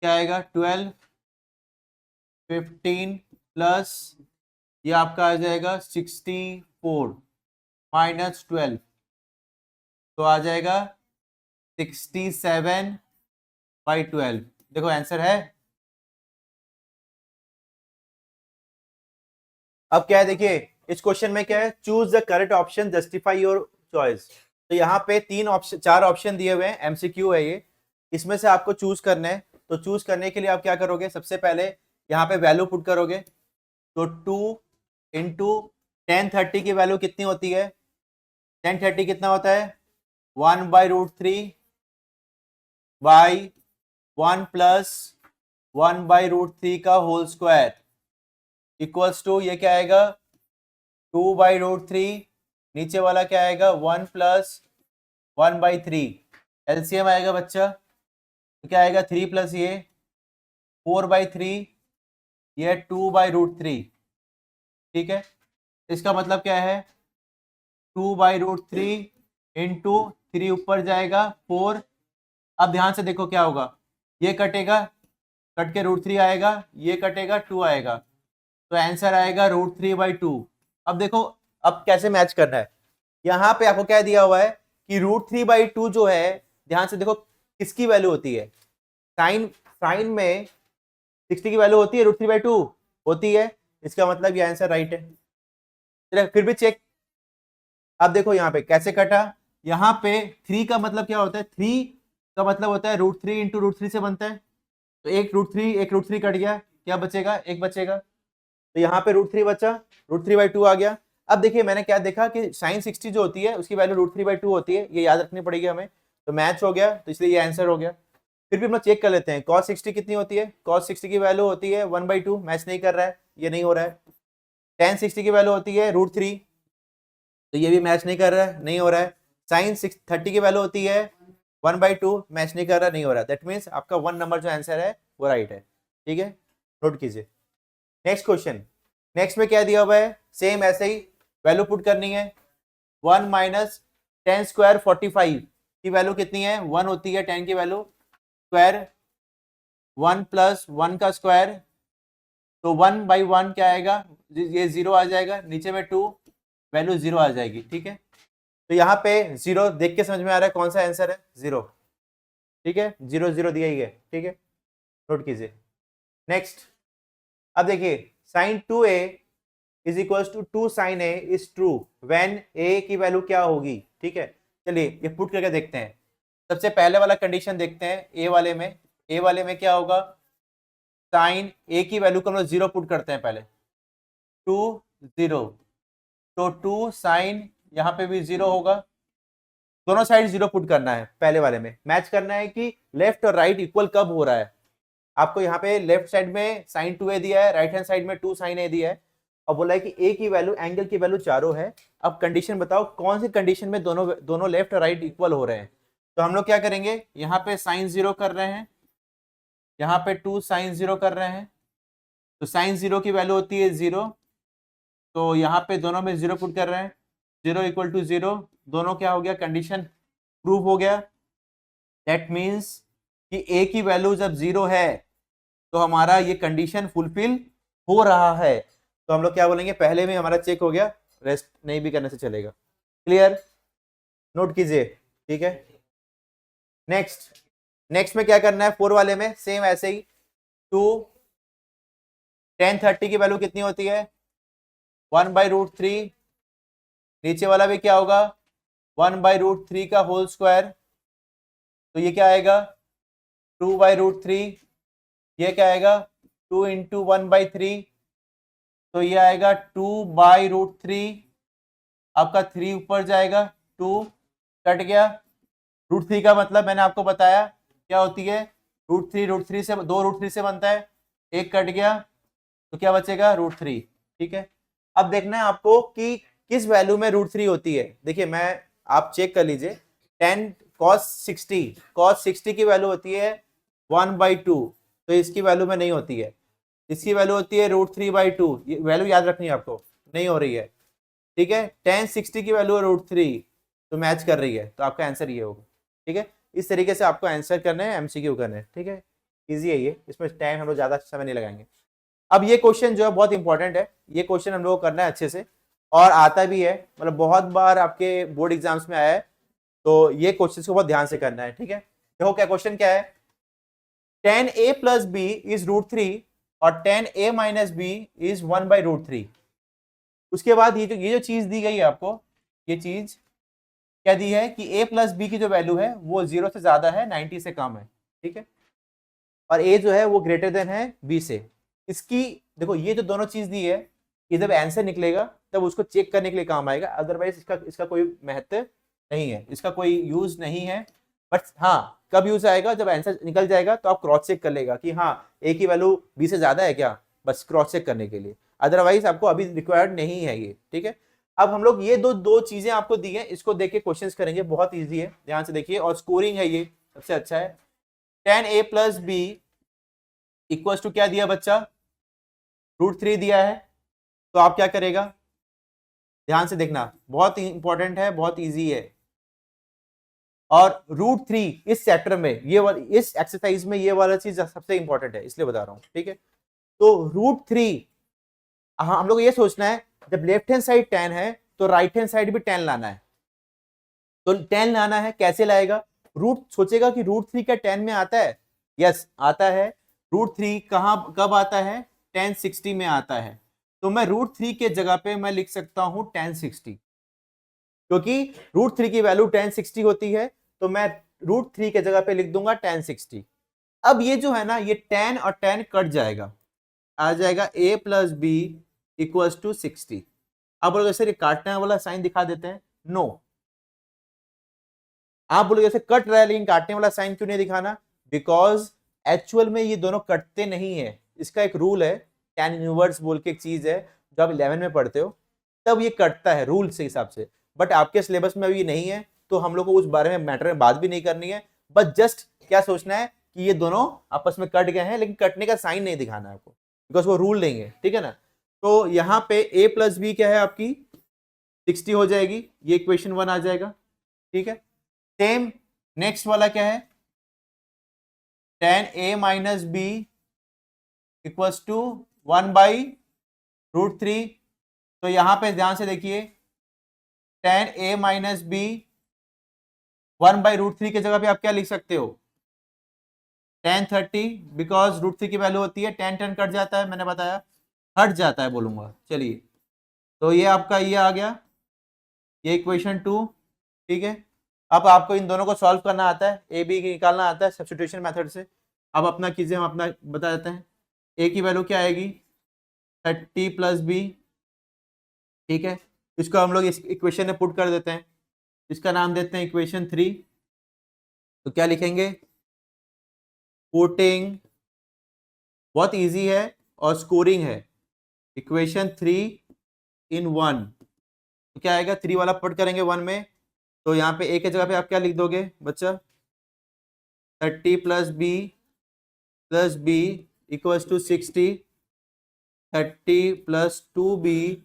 क्या आएगा 12, 15 प्लस ये आपका आ जाएगा 64 माइनस 12, तो आ जाएगा 67/12। देखो आंसर है। अब क्या है देखिए, इस क्वेश्चन में क्या है, choose the correct option, justify your choice. तो यहाँ पे 4 ऑप्शन दिए हुए हैं, एमसीक्यू है ये, इसमें से आपको चूज करना है। तो चूज करने के लिए आप क्या करोगे, सबसे पहले यहाँ पे वैल्यू पुट करोगे। तो 2 इंटू 1030 की वैल्यू कितनी होती है, 1030 कितना होता है 1/√3 बाई 1 प्लस 1/√3 का होल स्क्वायर इक्वल्स टू, ये क्या आएगा 2/√3, नीचे वाला क्या आएगा 1 प्लस 1/3, एलसीएम आएगा बच्चा, तो क्या आएगा 3 प्लस ये 4/3, ये 2/√3, ठीक है। इसका मतलब क्या है 2/√3 इंटू 3 ऊपर जाएगा 4। अब ध्यान से देखो क्या होगा, ये कटेगा, कट के √3 आएगा, ये कटेगा 2 आएगा, तो आंसर आएगा √3/2। अब देखो, अब कैसे मैच करना है, यहाँ पे आपको क्या दिया हुआ है कि √3/2 जो है, ध्यान से देखो किसकी वैल्यू होती है, साइन में 60 की वैल्यू होती है, √3/2 होती है, इसका मतलब ये आंसर राइट है। चलिए फिर भी चेक। अब देखो यहाँ पे कैसे कटा, यहाँ पे 3 का मतलब क्या होता है, 3 का मतलब होता है √3 इंटू √3 से बनता है, तो एक √3 कट गया, क्या बचेगा, एक बचेगा, तो यहाँ पे √3 बचा, √3/2 आ गया। अब देखिए मैंने क्या देखा कि साइन 60 जो होती है उसकी वैल्यू √3/2 होती है, ये याद रखनी पड़ेगी हमें, तो मैच हो गया, तो इसलिए ये आंसर हो गया। फिर भी हम लोग चेक कर लेते हैं, cos 60 कितनी होती है, cos 60 की वैल्यू होती है 1/2, मैच नहीं कर रहा है, ये नहीं हो रहा है। tan 60 की वैल्यू होती है √3, तो ये भी मैच नहीं कर रहा है, नहीं हो रहा है। साइन 30 की वैल्यू होती है 1/2, मैच नहीं कर रहा, नहीं हो रहा, दैट मीन्स आपका 1 नंबर जो आंसर है वो राइट है, ठीक है, नोट कीजिए। नेक्स्ट क्वेश्चन, नेक्स्ट में क्या दिया हुआ है, सेम ऐसे ही वैल्यू पुट करनी है। 1 माइनस 10 स्क्वायर 45 की वैल्यू कितनी है, 1 होती है 10 की वैल्यू, स्क्वायर 1 प्लस 1 का स्क्वायर, तो 1/1 क्या आएगा, ये 0 आ जाएगा, नीचे में 2, वैल्यू 0 आ जाएगी, ठीक है। तो यहाँ पे 0 देख के समझ में आ रहा है कौन सा आंसर है, 0, ठीक है, 0 0 दिया ही है, ठीक है, नोट कीजिए। नेक्स्ट, अब देखिए sine 2a is equal to 2 sine a is true when a की वैल्यू क्या होगी, ठीक है। चलिए ये पुट करके देखते हैं। सबसे पहले वाला कंडीशन देखते हैं, ए वाले में क्या होगा, साइन a की वैल्यू को हम लोग 0 पुट करते हैं पहले, 2 0, तो 2 साइन यहाँ पे भी 0 होगा, दोनों साइड 0 पुट करना है, पहले वाले में मैच करना है कि लेफ्ट और राइट इक्वल कब हो रहा है। आपको यहाँ पे लेफ्ट साइड में साइन 2a दिया है, राइट हैंड साइड में 2 साइन a दिया है, और बोला है कि a की वैल्यू, एंगल की वैल्यू चारों है। अब कंडीशन बताओ कौन सी कंडीशन में दोनों लेफ्ट और राइट इक्वल हो रहे हैं। तो हम लोग क्या करेंगे, यहाँ पे साइन 0 कर रहे हैं, यहाँ पे 2 साइन 0 कर रहे हैं, तो साइन 0 की वैल्यू होती है 0, तो यहाँ पे दोनों में 0 पुट कर रहे हैं, 0 इक्वल टू 0, दोनों क्या हो गया, कंडीशन प्रूव हो गया। दैट मीन्स कि a की वैल्यू जब 0 है तो हमारा ये कंडीशन फुलफिल हो रहा है, तो हम लोग क्या बोलेंगे, पहले में हमारा चेक हो गया, रेस्ट नहीं भी करने से चलेगा। क्लियर, नोट कीजिए, ठीक है। नेक्स्ट में क्या करना है, 4 वाले में सेम ऐसे ही, 2 1030 की वैल्यू कितनी होती है 1/√3, नीचे वाला भी क्या होगा 1/√3 का होल स्क्वायर, तो ये क्या आएगा 2/√3, ये क्या आएगा 2 इंटू 1/3, तो ये आएगा 2/√3 आपका 3 ऊपर जाएगा, 2 कट गया। √3 का मतलब मैंने आपको बताया क्या होती है, √3 से 2 √3 से बनता है, एक कट गया तो क्या बचेगा √3। ठीक है, अब देखना है आपको कि किस वैल्यू में √3 होती है। देखिए मैं, आप चेक कर लीजिए, 10 cos 60 की वैल्यू होती है 1/2, तो इसकी वैल्यू में नहीं होती है। इसकी वैल्यू होती है √3/2, ये वैल्यू याद रखनी है आपको, नहीं हो रही है। ठीक है, tan 60 की वैल्यू है √3, तो मैच कर रही है, तो आपका आंसर ये होगा। ठीक है, इस तरीके से आपको आंसर करना है, एमसीक्यू करना है। ठीक है, इजी है ये, इसमें टाइम हम लोग ज्यादा समय नहीं लगाएंगे। अब ये क्वेश्चन जो है बहुत इंपॉर्टेंट है, ये क्वेश्चन हम लोग को करना है अच्छे से, और आता भी है, मतलब बहुत बार आपके बोर्ड एग्जाम्स में आया है, तो ये क्वेश्चन को बहुत ध्यान से करना है। ठीक है, देखो क्या क्वेश्चन क्या है, tan a plus b is √3 और tan a minus b is 1/√3। उसके बाद ये जो चीज दी गई है आपको, ये चीज क्या दी है कि a प्लस बी की जो वैल्यू है वो 0 से ज्यादा है, 90 से कम है। ठीक है, और a जो है वो ग्रेटर देन है b से। इसकी देखो ये जो दोनों चीज दी है, ये जब आंसर निकलेगा तब उसको चेक करने के लिए काम आएगा, अदरवाइज इसका कोई महत्व नहीं है, इसका कोई यूज नहीं है। बट हाँ, कब यूज आएगा, जब आंसर निकल जाएगा तो आप क्रॉस चेक कर लेगा कि हाँ a की वैल्यू b से ज्यादा है क्या, बस क्रॉस चेक करने के लिए, अदरवाइज आपको अभी रिक्वायर्ड नहीं है ये। ठीक है, अब हम लोग ये दो दो चीजें आपको दी हैं, इसको देख के क्वेश्चंस करेंगे, बहुत इजी है, ध्यान से देखिए, और स्कोरिंग है ये सबसे अच्छा है। tan a plus B equals to क्या दिया बच्चा, √3 दिया है, तो आप क्या करेगा, ध्यान से देखना, बहुत इंपॉर्टेंट है, बहुत इजी है। और √3 इस चैप्टर में इस एक्सरसाइज में ये वाला चीज सबसे इंपॉर्टेंट है, इसलिए बता रहा हूं। ठीक है, तो √3, हम लोग ये सोचना है जब लेफ्ट हैंड साइड 10 है तो राइट हैंड साइड भी 10 लाना है। तो 10 लाना है, कैसे लाएगा, रूट सोचेगा कि √3 क्या 10 में आता है, यस आता है। √3 कहां कब आता है, tan 60 में आता है, तो मैं √3 के जगह पे मैं लिख सकता हूं tan 60, क्योंकि √3 की वैल्यू tan 60 होती है, तो मैं √3 के जगह पे लिख दूंगा tan 60। अब ये जो है ना, ये tan और tan कट जाएगा, आ जाएगा a plus B equals to 60। आप बोलोगे सर ये काटने वाला साइन दिखा देते हैं, नो, आप बोलोगे जैसे कट रहा है लेकिन काटने वाला साइन क्यों नहीं दिखाना, बिकॉज एक्चुअल में ये दोनों कटते नहीं है। इसका एक रूल है, tan इनवर्स बोल के एक चीज है, जो आप 11 में पढ़ते हो, तब ये कटता है रूल से हिसाब से, बट आपके सिलेबस में अभी नहीं है, तो हम लोग को उस बारे में मैटर में बात भी नहीं करनी है। बस जस्ट क्या सोचना है कि ये दोनों आपस में कट गए हैं, लेकिन कटने का साइन नहीं दिखाना है आपको, बिकॉज वो रूल देंगे। ठीक है ना, तो यहाँ पे a प्लस बी क्या है आपकी 60 हो जाएगी, ये इक्वेशन 1 आ जाएगा। ठीक है, सेम नेक्स्ट वाला क्या है, tan a minus b equals to 1/√3। तो यहां पे ध्यान से देखिए, tan a माइनस बी 1/√3 के जगह पे आप क्या लिख सकते हो, tan 30, बिकॉज √3 की वैल्यू होती है, tan कट जाता है, मैंने बताया हट जाता है बोलूंगा। चलिए, तो ये आपका ये आ गया, ये इक्वेशन 2। ठीक है, अब आपको इन दोनों को सॉल्व करना आता है, ए बी निकालना आता है सब्स्टिट्यूशन मेथड से। अब अपना कीजिए, हम अपना बता देते हैं, ए की वैल्यू क्या आएगी 30 प्लस बी। ठीक है, इसको हम लोग इस इक्वेशन में पुट कर देते हैं, इसका नाम देते हैं इक्वेशन 3। तो क्या लिखेंगे, पुटिंग, बहुत इजी है, और स्कोरिंग है, इक्वेशन 3 इन 1। तो क्या आएगा, 3 वाला पुट करेंगे 1 में, तो यहाँ पे ए के जगह पे आप क्या लिख दोगे बच्चा, 30 plus B equals to 60, 30 plus 2b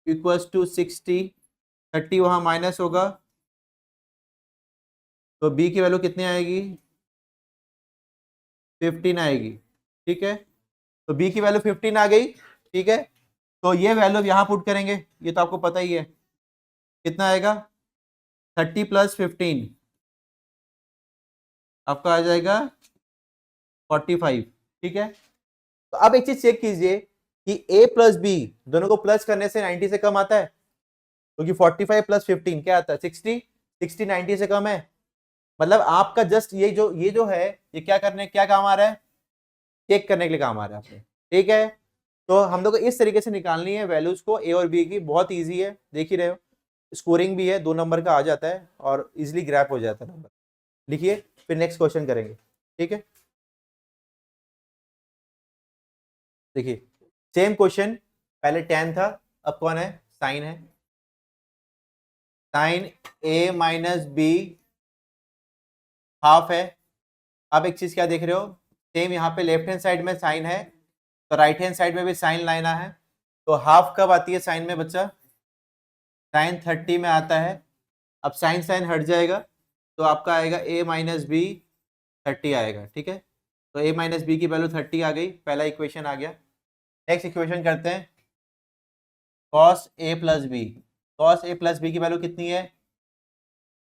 equals to 60, 30 वहां माइनस होगा, तो b की वैल्यू कितनी आएगी 15 आएगी। ठीक है, तो b की वैल्यू 15 आ गई। ठीक है, तो ये वैल्यू यहाँ पुट करेंगे, ये तो आपको पता ही है, कितना आएगा 30 प्लस 15 आपका आ जाएगा 45। ठीक है, तो अब एक चीज चेक कीजिए कि a प्लस बी दोनों को प्लस करने से 90 से कम आता है, क्योंकि 45 प्लस 15 क्या आता है 60, 60 90 से कम है, मतलब आपका जस्ट ये जो है, ये क्या करने क्या काम आ रहा है, चेक करने के लिए काम आ रहा है आपको। ठीक है, तो हम लोग को इस तरीके से निकालनी है वैल्यूज को ए और बी की, बहुत ईजी है, देख ही रहे हो। स्कोरिंग भी है, 2 नंबर का आ जाता है और इजिली ग्रैप हो जाता है नंबर। लिखिए, फिर नेक्स्ट क्वेश्चन करेंगे, ठीक है। देखिए सेम क्वेश्चन, पहले tan था, अब कौन है, साइन है। Sine a minus b half है। अब एक चीज क्या देख रहे हो, सेम यहाँ पे लेफ्ट हैंड साइड में साइन है, तो राइट हैंड साइड में भी साइन लाना है। तो हाफ कब आती है साइन में बच्चा, साइन 30 में आता है। अब साइन साइन हट जाएगा, तो आपका आएगा a माइनस बी 30 आएगा, ठीक है। तो a माइनस बी की वैल्यू 30 आ गई, पहला इक्वेशन आ गया। नेक्स्ट इक्वेशन करते हैं, cos a plus b. cos a plus b की वैल्यू कितनी है,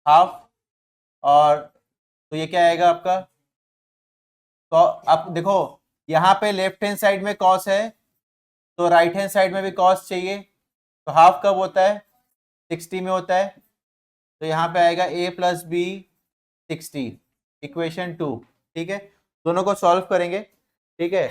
हाफ। और तो ये क्या आएगा आपका, तो अब देखो यहाँ पे लेफ्ट हैंड साइड में cos है, तो राइट हैंड साइड में भी cos चाहिए। तो हाफ कब होता है, 60 में होता है। तो यहाँ पे आएगा a प्लस बी 60, इक्वेशन 2, ठीक है। दोनों को सॉल्व करेंगे, ठीक है।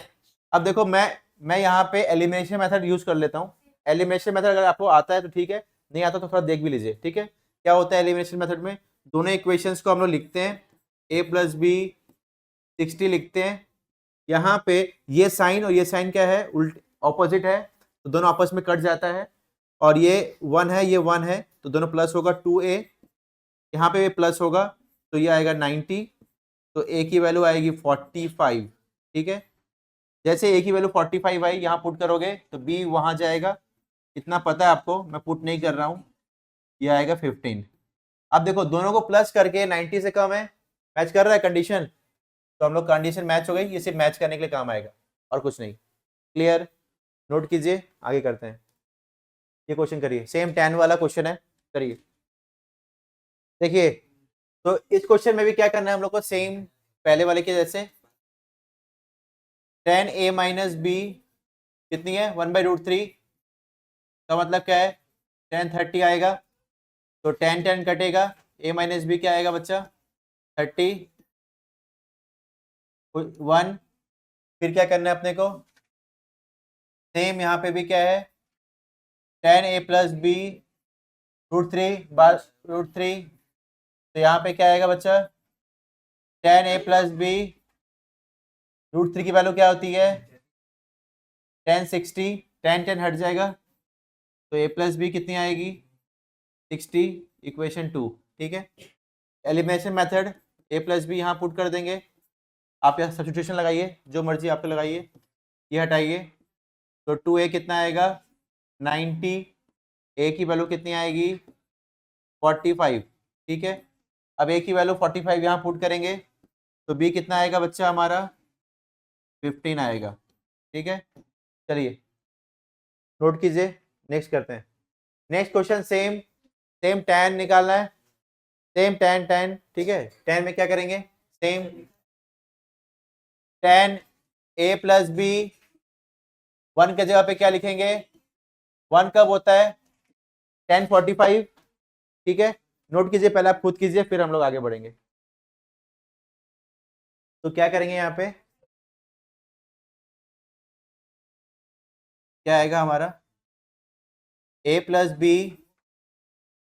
अब देखो मैं यहाँ पे एलिमिनेशन मेथड यूज कर लेता हूँ। एलिमिनेशन मेथड अगर आपको आता है तो ठीक है, नहीं आता तो थोड़ा देख भी लीजिए, ठीक है। क्या होता है एलिमिनेशन मेथड में, दोनों इक्वेशंस को हम लोग लिखते हैं, a प्लस बी 60 लिखते हैं। यहाँ पे ये साइन और ये साइन क्या है, उल्ट ऑपोजिट है, तो दोनों आपस में कट जाता है। और ये 1 है, ये 1 है, तो दोनों प्लस होगा 2a। यहाँ पे प्लस होगा तो ये आएगा 90, तो a की वैल्यू आएगी 45, ठीक है। जैसे a की वैल्यू 45 आई, यहाँ पुट करोगे तो b वहां जाएगा, इतना पता है आपको, मैं पुट नहीं कर रहा हूँ। ये आएगा 15। अब देखो दोनों को प्लस करके 90 से कम है, मैच कर रहा है कंडीशन, तो हम लोग कंडीशन मैच हो गई, ये सिर्फ मैच करने के लिए काम आएगा और कुछ नहीं। क्लियर, नोट कीजिए, आगे करते हैं। ये क्वेश्चन करिए, सेम tan वाला क्वेश्चन है, करिए। देखिए तो इस क्वेश्चन में भी क्या करना है हम लोग को, सेम पहले वाले के जैसे। tan a माइनस बी कितनी है, 1/√3 का मतलब क्या है, tan 30 आएगा, तो tan tan कटेगा, a माइनस बी क्या आएगा बच्चा, 30 1। फिर क्या करना है अपने को, सेम यहाँ पे भी क्या है, tan a प्लस बी √3 तो यहाँ पे क्या आएगा बच्चा, tan a प्लस बी √3 की वैल्यू क्या होती है, tan 60, tan tan हट जाएगा, तो a प्लस बी कितनी आएगी 60, इक्वेशन 2, ठीक है। Elimination method, a plus b यहाँ पुट कर देंगे, आप यहाँ सब्स्टिट्यूशन लगाइए, जो मर्जी आप लगाइए, ये हटाइए, तो 2a कितना आएगा 90, a की वैल्यू कितनी आएगी 45, ठीक है। अब a की वैल्यू 45 यहाँ पुट करेंगे, तो b कितना आएगा बच्चा हमारा 15 आएगा, ठीक है। चलिए नोट कीजिए, नेक्स्ट करते हैं। Next question same, same tan निकालना है, सेम tan, ठीक है। tan में क्या करेंगे, same tan a plus b 1 के जगह पे क्या लिखेंगे, 1 कब होता है tan 45, ठीक है। नोट कीजिए, पहले आप खुद कीजिए, फिर हम लोग आगे बढ़ेंगे। तो क्या करेंगे यहाँ पे, क्या आएगा हमारा, a plus B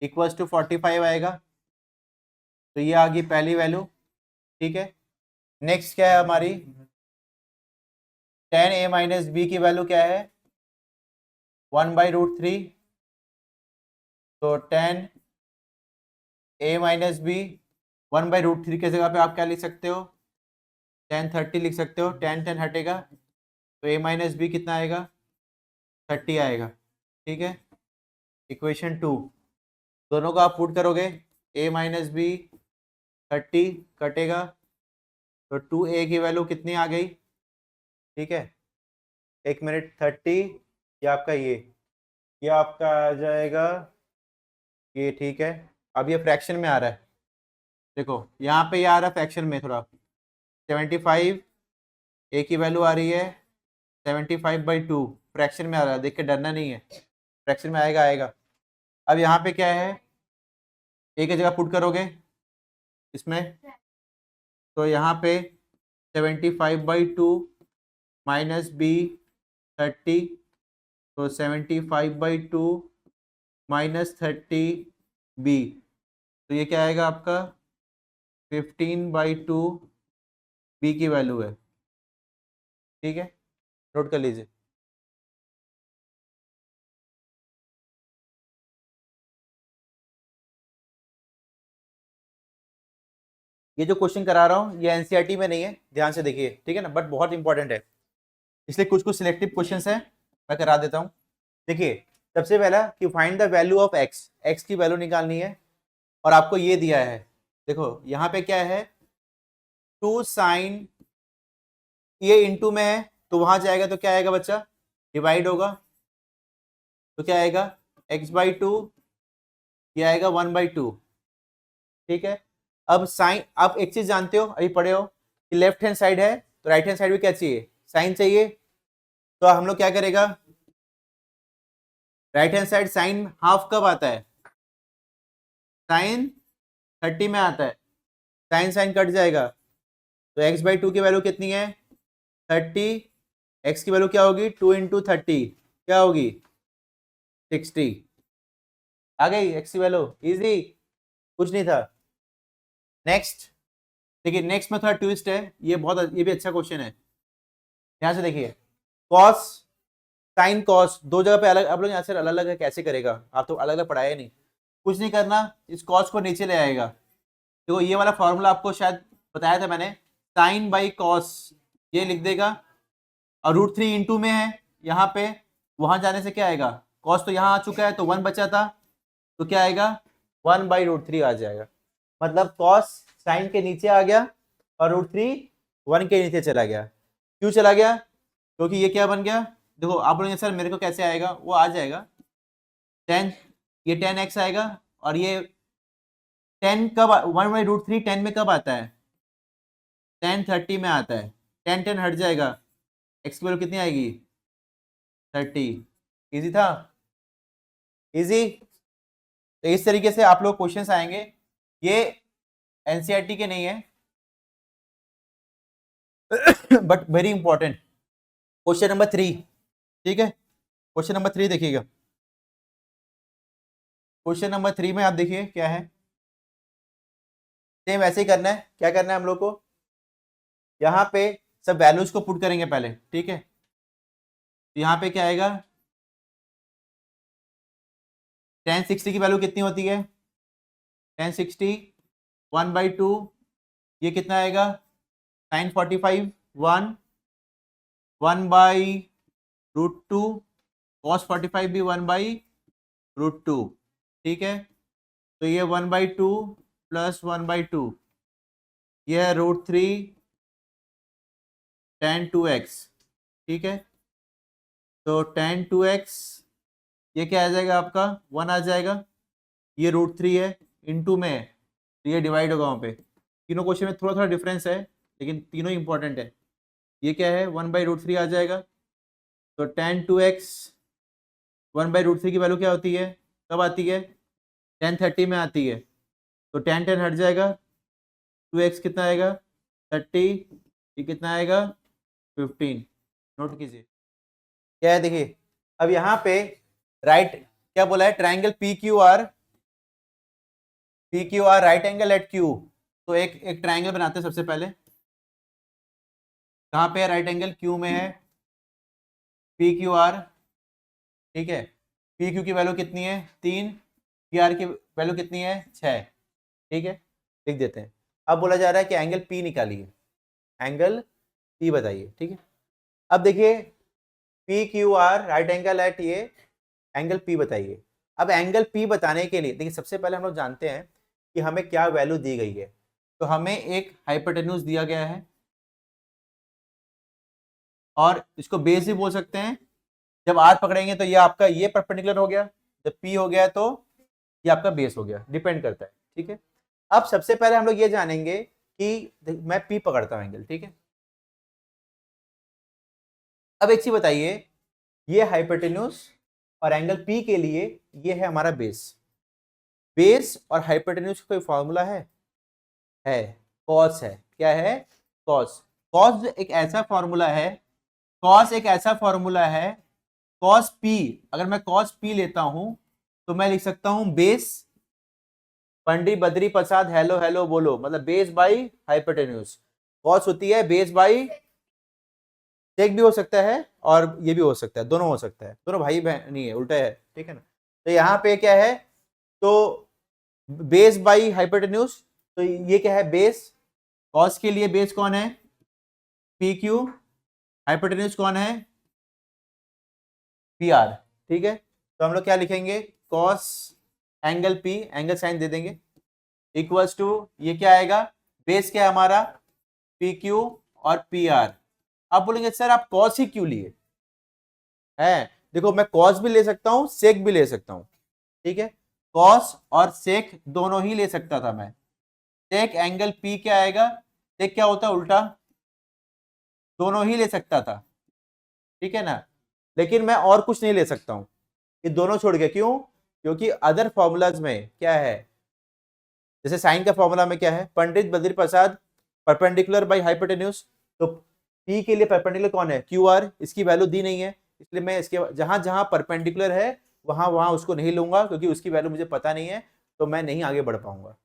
equals to 45 आएगा, तो ये आ गई पहली वैल्यू, ठीक है। नेक्स्ट क्या है हमारी, tan a माइनस बी की वैल्यू क्या है 1/√3, तो tan a माइनस बी 1/√3 के जगह पे आप क्या लिख सकते हो, tan 30 लिख सकते हो, tan tan हटेगा, तो a माइनस बी कितना आएगा 30 आएगा, ठीक है। इक्वेशन 2, दोनों को आप पुट करोगे, a माइनस बी 30 कटेगा, तो 2a की वैल्यू कितनी आ गई, ठीक है। एक मिनट, 30 ये आपका, ये आपका आ जाएगा ये, ठीक है। अब ये फ्रैक्शन में आ रहा है, देखो यहाँ पे ये आ रहा है फ्रैक्शन में थोड़ा, 75 a की वैल्यू आ रही है 75/2, फ्रैक्शन में आ रहा है, देख के डरना नहीं है, फ्रैक्शन में आएगा आएगा। अब यहाँ पे क्या है, a की जगह पुट करोगे इसमें, तो यहाँ पे 75/2 माइनस बी 30, तो 75/2 माइनस 30 बी, तो ये क्या आएगा आपका 15/2 बी की वैल्यू है। ठीक है, नोट कर लीजिए। ये जो क्वेश्चन करा रहा हूँ ये एनसीईआरटी में नहीं है, ध्यान से देखिए, ठीक है ना, बट बहुत इंपॉर्टेंट है, इसलिए कुछ कुछ सिलेक्टिव क्वेश्चंस है, मैं करा देता हूँ। देखिए, सबसे पहला कि find the value of x, x की वैल्यू निकालनी है, और आपको ये दिया है, देखो यहाँ पे क्या है, 2 साइन, ये इंटू में है तो वहां जाएगा तो क्या आएगा बच्चा, डिवाइड होगा, तो क्या आएगा x/2, ये आएगा 1/2। ठीक है, अब साइन, आप एक चीज जानते हो, अभी पढ़े हो कि लेफ्ट हैंड साइड है तो राइट हैंड साइड भी क्या चाहिए, साइन चाहिए, तो हम लोग क्या करेगा, right hand side sine half कब आता है, साइन 30 में आता है, साइन साइन कट जाएगा, तो x/2 की वैल्यू कितनी है 30, x की वैल्यू क्या होगी 2 × 30 क्या होगी 60, आ गई x की वैल्यू, इजी, कुछ नहीं था। नेक्स्ट, देखिए नेक्स्ट में थोड़ा ट्विस्ट है, ये भी अच्छा क्वेश्चन है, ध्यान से देखिए, कॉस साइन कॉस दो जगह पे अलग, आप लोग यहाँ से अलग अलग कैसे करेगा, आप तो अलग अलग पढ़ाया नहीं, कुछ नहीं करना, इस कॉस को नीचे ले आएगा, देखो ये वाला फॉर्मूला आपको शायद बताया था मैंने, साइन बाई कॉस ये लिख देगा, और √3 इंटू में है यहाँ पे, वहां जाने से क्या आएगा, कॉस तो यहाँ आ चुका है तो 1 बचा था, तो क्या आएगा 1/√3 आ जाएगा, मतलब कॉस साइन के नीचे आ गया और √3 1 के नीचे चला गया, क्यों चला गया, क्योंकि ये क्या बन गया, देखो आप बोलेंगे सर मेरे को कैसे आएगा, वो आ जाएगा 10, ये 10x आएगा, और ये 10 कब 1/√3 10 में कब आता है, 10 30 में आता है, 10 हट जाएगा, x की वैल्यू कितनी आएगी 30, इजी था, इजी। तो इस तरीके से आप लोग क्वेश्चंस आएंगे, ये एनसीईआरटी के नहीं है but very important. Question number 3, ठीक है, क्वेश्चन नंबर 3 देखिएगा, क्वेश्चन नंबर 3 में आप देखिए क्या है, सेम ऐसे ही करना है, क्या करना है हम लोग को, यहाँ पे सब वैल्यूज को पुट करेंगे पहले, ठीक है, तो यहाँ पे क्या आएगा, 1060 की वैल्यू कितनी होती है, 1060 1/2, ये कितना आएगा sin 45 1, 1/√2, cos 45 भी 1/√2, ठीक है, तो ये 1/2 प्लस 1/2, ये है √3 tan 2x, ठीक है, तो tan 2x ये क्या आ जाएगा आपका 1 आ जाएगा, ये √3 है इंटू में है, तो ये डिवाइड होगा वहाँ पे, तीनों क्वेश्चन में थोड़ा थोड़ा डिफरेंस है लेकिन तीनों इंपॉर्टेंट है, ये क्या है 1/√3 आ जाएगा, तो tan 2x 1/√3 की वैल्यू क्या होती है, कब आती है 10 30 में आती है, तो tan हट जाएगा, 2x कितना आएगा 30, ये कितना आएगा 15, नोट कीजिए क्या है, देखिए अब यहाँ पे राइट क्या बोला है, triangle PQR right angle at Q, तो एक एक ट्राइंगल बनाते हैं सबसे पहले, कहाँ पे है राइट एंगल Q में है PQR, ठीक है, PQ की वैल्यू कितनी है 3, PR की वैल्यू कितनी है 6, ठीक है, लिख देते हैं, अब बोला जा रहा है कि एंगल P निकालिए, एंगल P बताइए, ठीक है, अब देखिए PQR राइट एंगल एट ये एंगल P बताइए, अब एंगल P बताने के लिए देखिए सबसे पहले हम लोग जानते हैं कि हमें क्या वैल्यू दी गई है, तो हमें एक हाइपोटेन्यूज दिया गया है, और इसको बेस भी बोल सकते हैं, जब R पकड़ेंगे तो ये आपका ये परपेंडिकुलर हो गया, जब P हो गया तो ये आपका बेस हो गया, डिपेंड करता है, ठीक है। अब सबसे पहले हम लोग ये जानेंगे कि मैं P पकड़ता हूं एंगल, ठीक है, अब एक चीज बताइए, ये हाइपोटेन्यूज और एंगल P के लिए ये है हमारा बेस, बेस और हाइपोटेन्यूज का कोई फॉर्मूला है कॉस है, क्या है कॉस, कॉस एक ऐसा फॉर्मूला है, कॉस एक ऐसा फॉर्मूला है, कॉस P, अगर मैं कॉस P लेता हूं तो मैं लिख सकता हूं base Pandit Badri Prasad hello hello बोलो, मतलब बेस बाई हाइपोटेन्यूज। कॉस होती है बेस बाई, सेक भी हो सकता है और ये भी हो सकता है, दोनों हो सकता है, दोनों भाई बहन नहीं है, उल्टा है, ठीक है ना। तो यहाँ पे क्या है, तो बेस बाई हाइपोटेन्यूज, तो ये क्या है बेस, कॉस के लिए बेस कौन है पी क्यू, हाइपोटेन्यूज कौन है पी आर, ठीक है। तो हम लोग क्या लिखेंगे, cos angle P, angle sine दे देंगे, इक्वल्स टू ये क्या आएगा, बेस क्या है हमारा पी क्यू और पी आर। आप बोलेंगे सर आप कॉस ही क्यों लिए है, देखो मैं कॉस भी ले सकता हूं सेक भी ले सकता हूं, ठीक है, कॉस और सेक दोनों ही ले सकता था मैं। सेक एंगल पी क्या आएगा, सेक क्या होता है उल्टा, दोनों ही ले सकता था, ठीक है ना, लेकिन मैं और कुछ नहीं ले सकता हूं, ये दोनों छोड़ के, क्यों, क्योंकि अदर फॉर्मूलाज में क्या है, जैसे साइन का फॉर्मूला में क्या है, Pandit Badri Prasad perpendicular by hypotenuse, तो पी के लिए परपेंडिकुलर कौन है क्यू आर, इसकी वैल्यू दी नहीं है, इसलिए मैं इसके जहां जहां परपेंडिकुलर है वहां वहां उसको नहीं लूंगा, क्योंकि उसकी वैल्यू मुझे पता नहीं है, तो मैं नहीं आगे बढ़ पाऊंगा।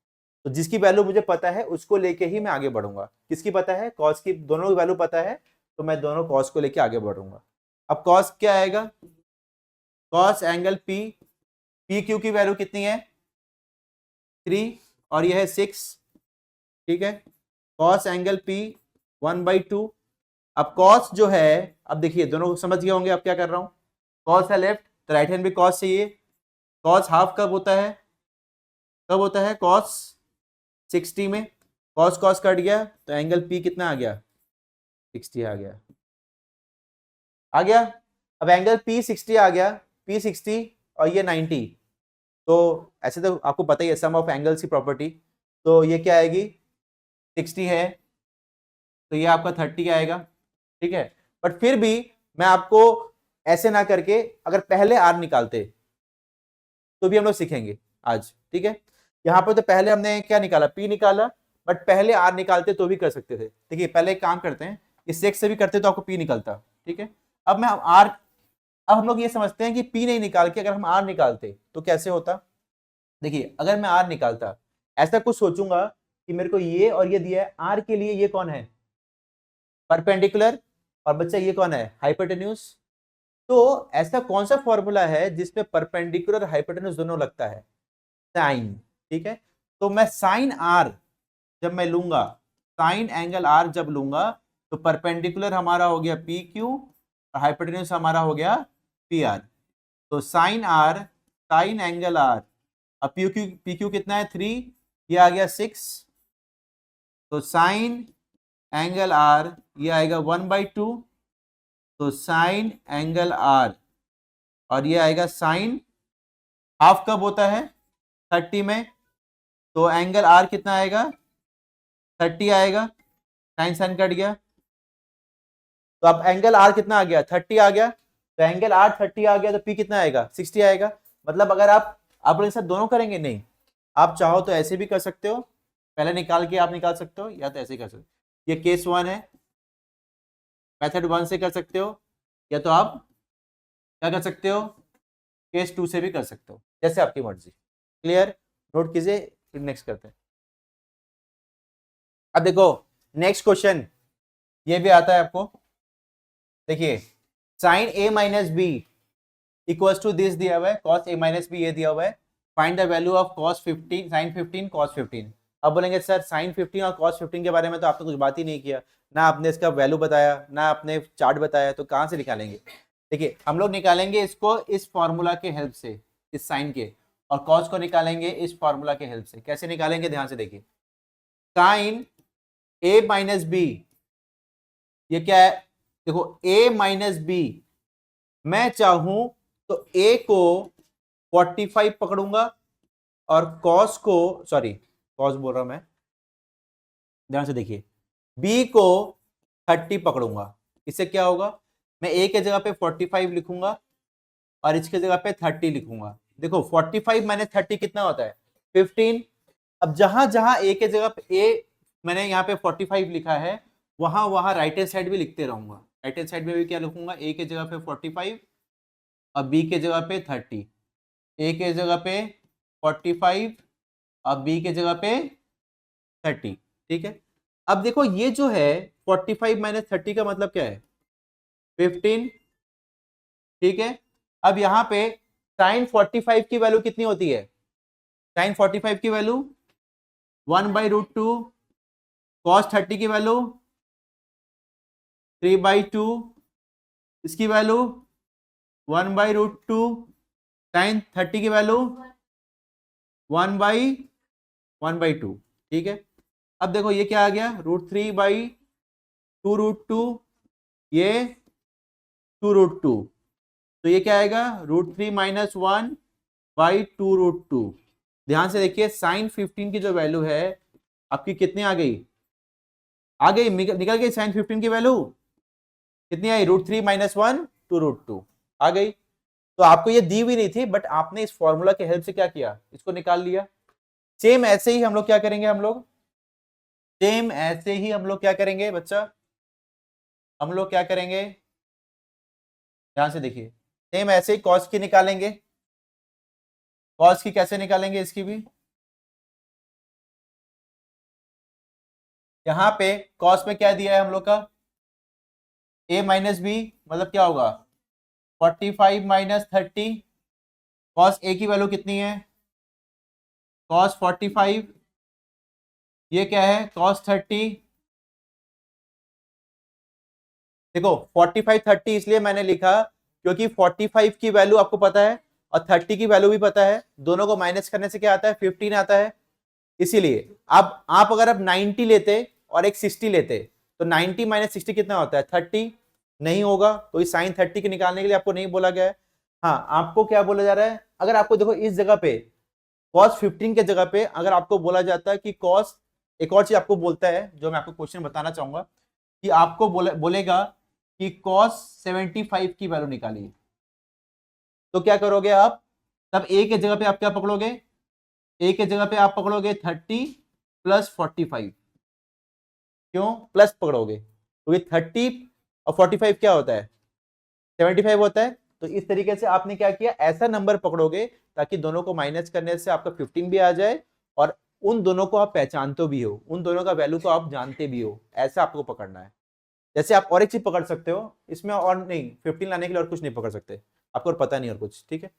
तो जिसकी वैल्यू मुझे पता है उसको लेके ही मैं आगे बढ़ूंगा, किसकी पता है, कॉस की, दोनों की वैल्यू पता है, तो मैं दोनों कॉस को लेके आगे बढ़ूंगा। अब कॉस क्या आएगा, cos angle P, P Q की वैल्यू कितनी है 3 और यह है 6, ठीक है, कॉस एंगल पी 1/2। अब कॉस जो है, अब देखिए दोनों समझ गए होंगे अब क्या कर रहा हूं, कॉस है लेफ्ट तो राइट हैंड भी कॉस चाहिए, कॉस हाफ कब होता है, कब होता है कॉस 60 में, कॉस कॉस कट गया तो एंगल पी कितना आ गया 60 आ गया, आ गया। अब एंगल पी 60 आ गया, पी 60 और ये 90, तो ऐसे तो आपको पता ही है सम ऑफ एंगल्स की प्रॉपर्टी, तो ये क्या आएगी 60 है, तो ये आपका 30 आएगा, ठीक है। बट फिर भी मैं आपको ऐसे ना करके अगर पहले आर निकालते तो भी हम लोग सीखेंगे आज, ठीक है। यहाँ पर तो पहले हमने क्या निकाला पी निकाला, बट पहले आर निकालते तो भी कर सकते थे, देखिए पहले एक काम करते हैं, इस सेक्स से भी करते तो आपको पी निकलता, ठीक है। अब मैं आर, अब हम लोग ये समझते हैं कि पी नहीं निकाल के अगर हम आर निकालते तो कैसे होता, देखिए अगर मैं आर निकालता, ऐसा कुछ सोचूंगा कि मेरे को ये और ये दिया है, आर के लिए ये कौन है परपेंडिकुलर, और बच्चा ये कौन है हाइपोटेन्यूज, तो ऐसा कौन सा फॉर्मूला है जिसमें परपेंडिकुलर हाइपोटेन्यूज दोनों लगता है, साइन, ठीक है। तो मैं साइन आर जब मैं लूंगा, साइन एंगल आर जब लूंगा, तो परपेंडिकुलर हमारा हो गया पी क्यू और हाइपोटेन्यूज हमारा हो गया पी आर, तो sine R, sine angle R, अब पी क्यू कितना है 3, ये आ गया 6, तो साइन एंगल आर ये आएगा 1/2, तो साइन एंगल आर, और ये आएगा साइन, हाफ कब होता है 30 में, तो एंगल आर कितना आएगा 30 आएगा, साइन साइन कट गया, तो अब एंगल आर कितना आ गया 30 आ गया, तो एंगल आर 30 आ गया तो पी कितना आएगा 60 आएगा। मतलब अगर आप लोग साथ दोनों करेंगे, नहीं आप चाहो तो ऐसे भी कर सकते हो, पहले निकाल के आप निकाल सकते हो, या तो ऐसे कर सकते हो, ये केस 1 है, मेथड 1 से कर सकते हो, या तो आप क्या कर सकते हो केस 2 से भी कर सकते हो, जैसे आपकी मर्जी। क्लियर, नोट कीजिए, फिर नेक्स्ट करते हैं। अब देखो नेक्स्ट क्वेश्चन ये भी आता है आपको, देखिए sine a minus b equals to this दिया हुआ है, कॉस ए माइनस बी ये दिया हुआ है, find the value of cos 15 sine 15 cos 15। अब बोलेंगे सर साइन 15 और कॉस 15 के बारे में तो आपने कुछ बात ही नहीं किया, ना आपने इसका वैल्यू बताया ना आपने चार्ट बताया, तो कहाँ से निकालेंगे, देखिए हम लोग निकालेंगे इसको इस फॉर्मूला के हेल्प से, इस साइन के, और कॉस को निकालेंगे इस फॉर्मूला के हेल्प से। कैसे निकालेंगे ध्यान से देखिए, साइन ए माइनस बी, ये क्या है, देखो a माइनस बी, मैं चाहूं तो a को 45 पकड़ूंगा और cos को, सॉरी cos बोल रहा हूं मैं, ध्यान से देखिए, b को 30 पकड़ूंगा, इससे क्या होगा, मैं a के जगह पे 45 लिखूंगा और इसके जगह पे 30 लिखूंगा। देखो 45 माइनस 30 कितना होता है 15। अब जहां जहां a के जगह पे a मैंने यहाँ पे 45 लिखा है, वहां वहां राइट हैंड साइड भी लिखते रहूंगा, राइट हैंड साइड में भी क्या लिखूंगा, a के जगह पे 45 और b के जगह पे 30, a के जगह पे 45 अब b के जगह पे 30, ठीक है। अब देखो ये जो है 45 माइनस 30 का मतलब क्या है, 15, ठीक है। अब यहाँ पे साइन 45 की वैल्यू कितनी होती है, साइन 45 की वैल्यू 1/√2, कॉस 30 की वैल्यू 3/2, इसकी वैल्यू 1/√2, साइन 30 की वैल्यू 1/1/2, ठीक है। अब देखो ये क्या आ गया, √3/2√2, ये 2√2, तो ये क्या आएगा, √3 - 1/2√2। ध्यान से देखिए साइन 15 की जो वैल्यू है आपकी कितनी आ गई, निकल गई साइन 15 की वैल्यू कितनी आई, √3 - 1/2√2 आ गई। तो आपको ये दी हुई नहीं थी, बट आपने इस फॉर्मूला के हेल्प से क्या किया, इसको निकाल लिया। सेम ऐसे ही हम लोग क्या करेंगे, सेम ऐसे ही हम लोग क्या करेंगे बच्चा, हम लोग क्या करेंगे, ध्यान से देखिए, सेम ऐसे ही कॉस की निकालेंगे। कॉस की कैसे निकालेंगे, इसकी भी यहां पे कॉस में क्या दिया है हम लोग का, a माइनस बी, मतलब क्या होगा 45 माइनस 30, कॉस ए की वैल्यू कितनी है, कॉस 45, ये क्या है कॉस 30। देखो 45 30 इसलिए मैंने लिखा क्योंकि 45 की वैल्यू आपको पता है और 30 की वैल्यू भी पता है, दोनों को माइनस करने से क्या आता है, 15 आता है। इसीलिए अब आप अगर अब 90 लेते और एक 60 लेते तो 90 माइनस 60 कितना होता है, 30, नहीं होगा, तो इस साइन 30 के निकालने के लिए आपको नहीं बोला गया है। हाँ, आपको क्या बोला जा रहा है, अगर आपको देखो इस जगह पे कॉस 15 के जगह पे अगर आपको बोला जाता है कि कॉस, एक और चीज आपको बोलता है जो मैं आपको क्वेश्चन बताना चाहूंगा, कि आपको बोलेगा कि कॉस 75 की वैल्यू निकालिए, तो क्या करोगे आप, तब ए के जगह पे आप क्या पकड़ोगे, ए के जगह पे आप पकड़ोगे 30 + 45, क्यों प्लस पकड़ोगे, क्योंकि 30 और 45 क्या होता है, 75 होता है। तो इस तरीके से आपने क्या किया, ऐसा नंबर पकड़ोगे ताकि दोनों को माइनस करने से आपका 15 भी आ जाए और उन दोनों को आप पहचानते भी हो, उन दोनों का वैल्यू को आप जानते भी हो, ऐसा आपको पकड़ना है। जैसे आप और एक चीज पकड़ सकते हो इसमें, और नहीं 15 लाने के लिए और कुछ नहीं पकड़ सकते, आपको और पता नहीं और कुछ, ठीक है।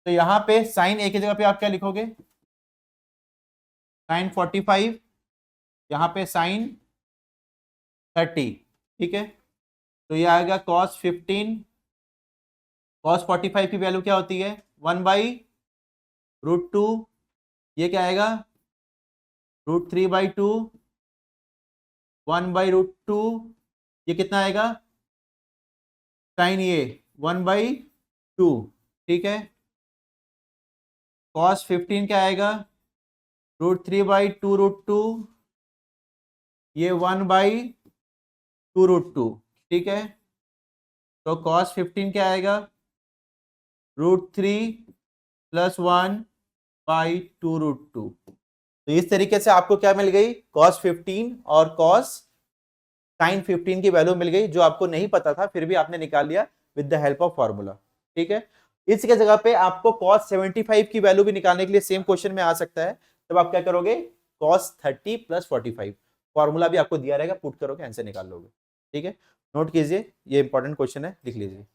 तो यहाँ पे साइन ए की जगह पे आप क्या लिखोगे, साइन 45, यहाँ पे साइन 30, ठीक है। तो ये आएगा कॉस 15, कॉस 45 की वैल्यू क्या होती है 1/√2, ये क्या आएगा √3/2, 1/√2, ये कितना आएगा साइन ये 1/2, ठीक है। कॉस 15 क्या आएगा √3/2√2, ये 1/2√2, ठीक है। तो कॉस 15 क्या आएगा √3 + 1/2√2। तो इस तरीके से आपको क्या मिल गई, कॉस 15 और कॉस साइन 15 की वैल्यू मिल गई, जो आपको नहीं पता था फिर भी आपने निकाल लिया with the help of formula, ठीक है। इसके जगह पे आपको कॉस 75 की वैल्यू भी निकालने के लिए सेम क्वेश्चन में आ सकता है, तब आप क्या करोगे, कॉस 30 + 45, फॉर्मूला भी आपको दिया रहेगा, पुट करोगे आंसर निकाल लोगे, ठीक है। नोट कीजिए, ये इंपॉर्टेंट क्वेश्चन है, लिख लीजिए।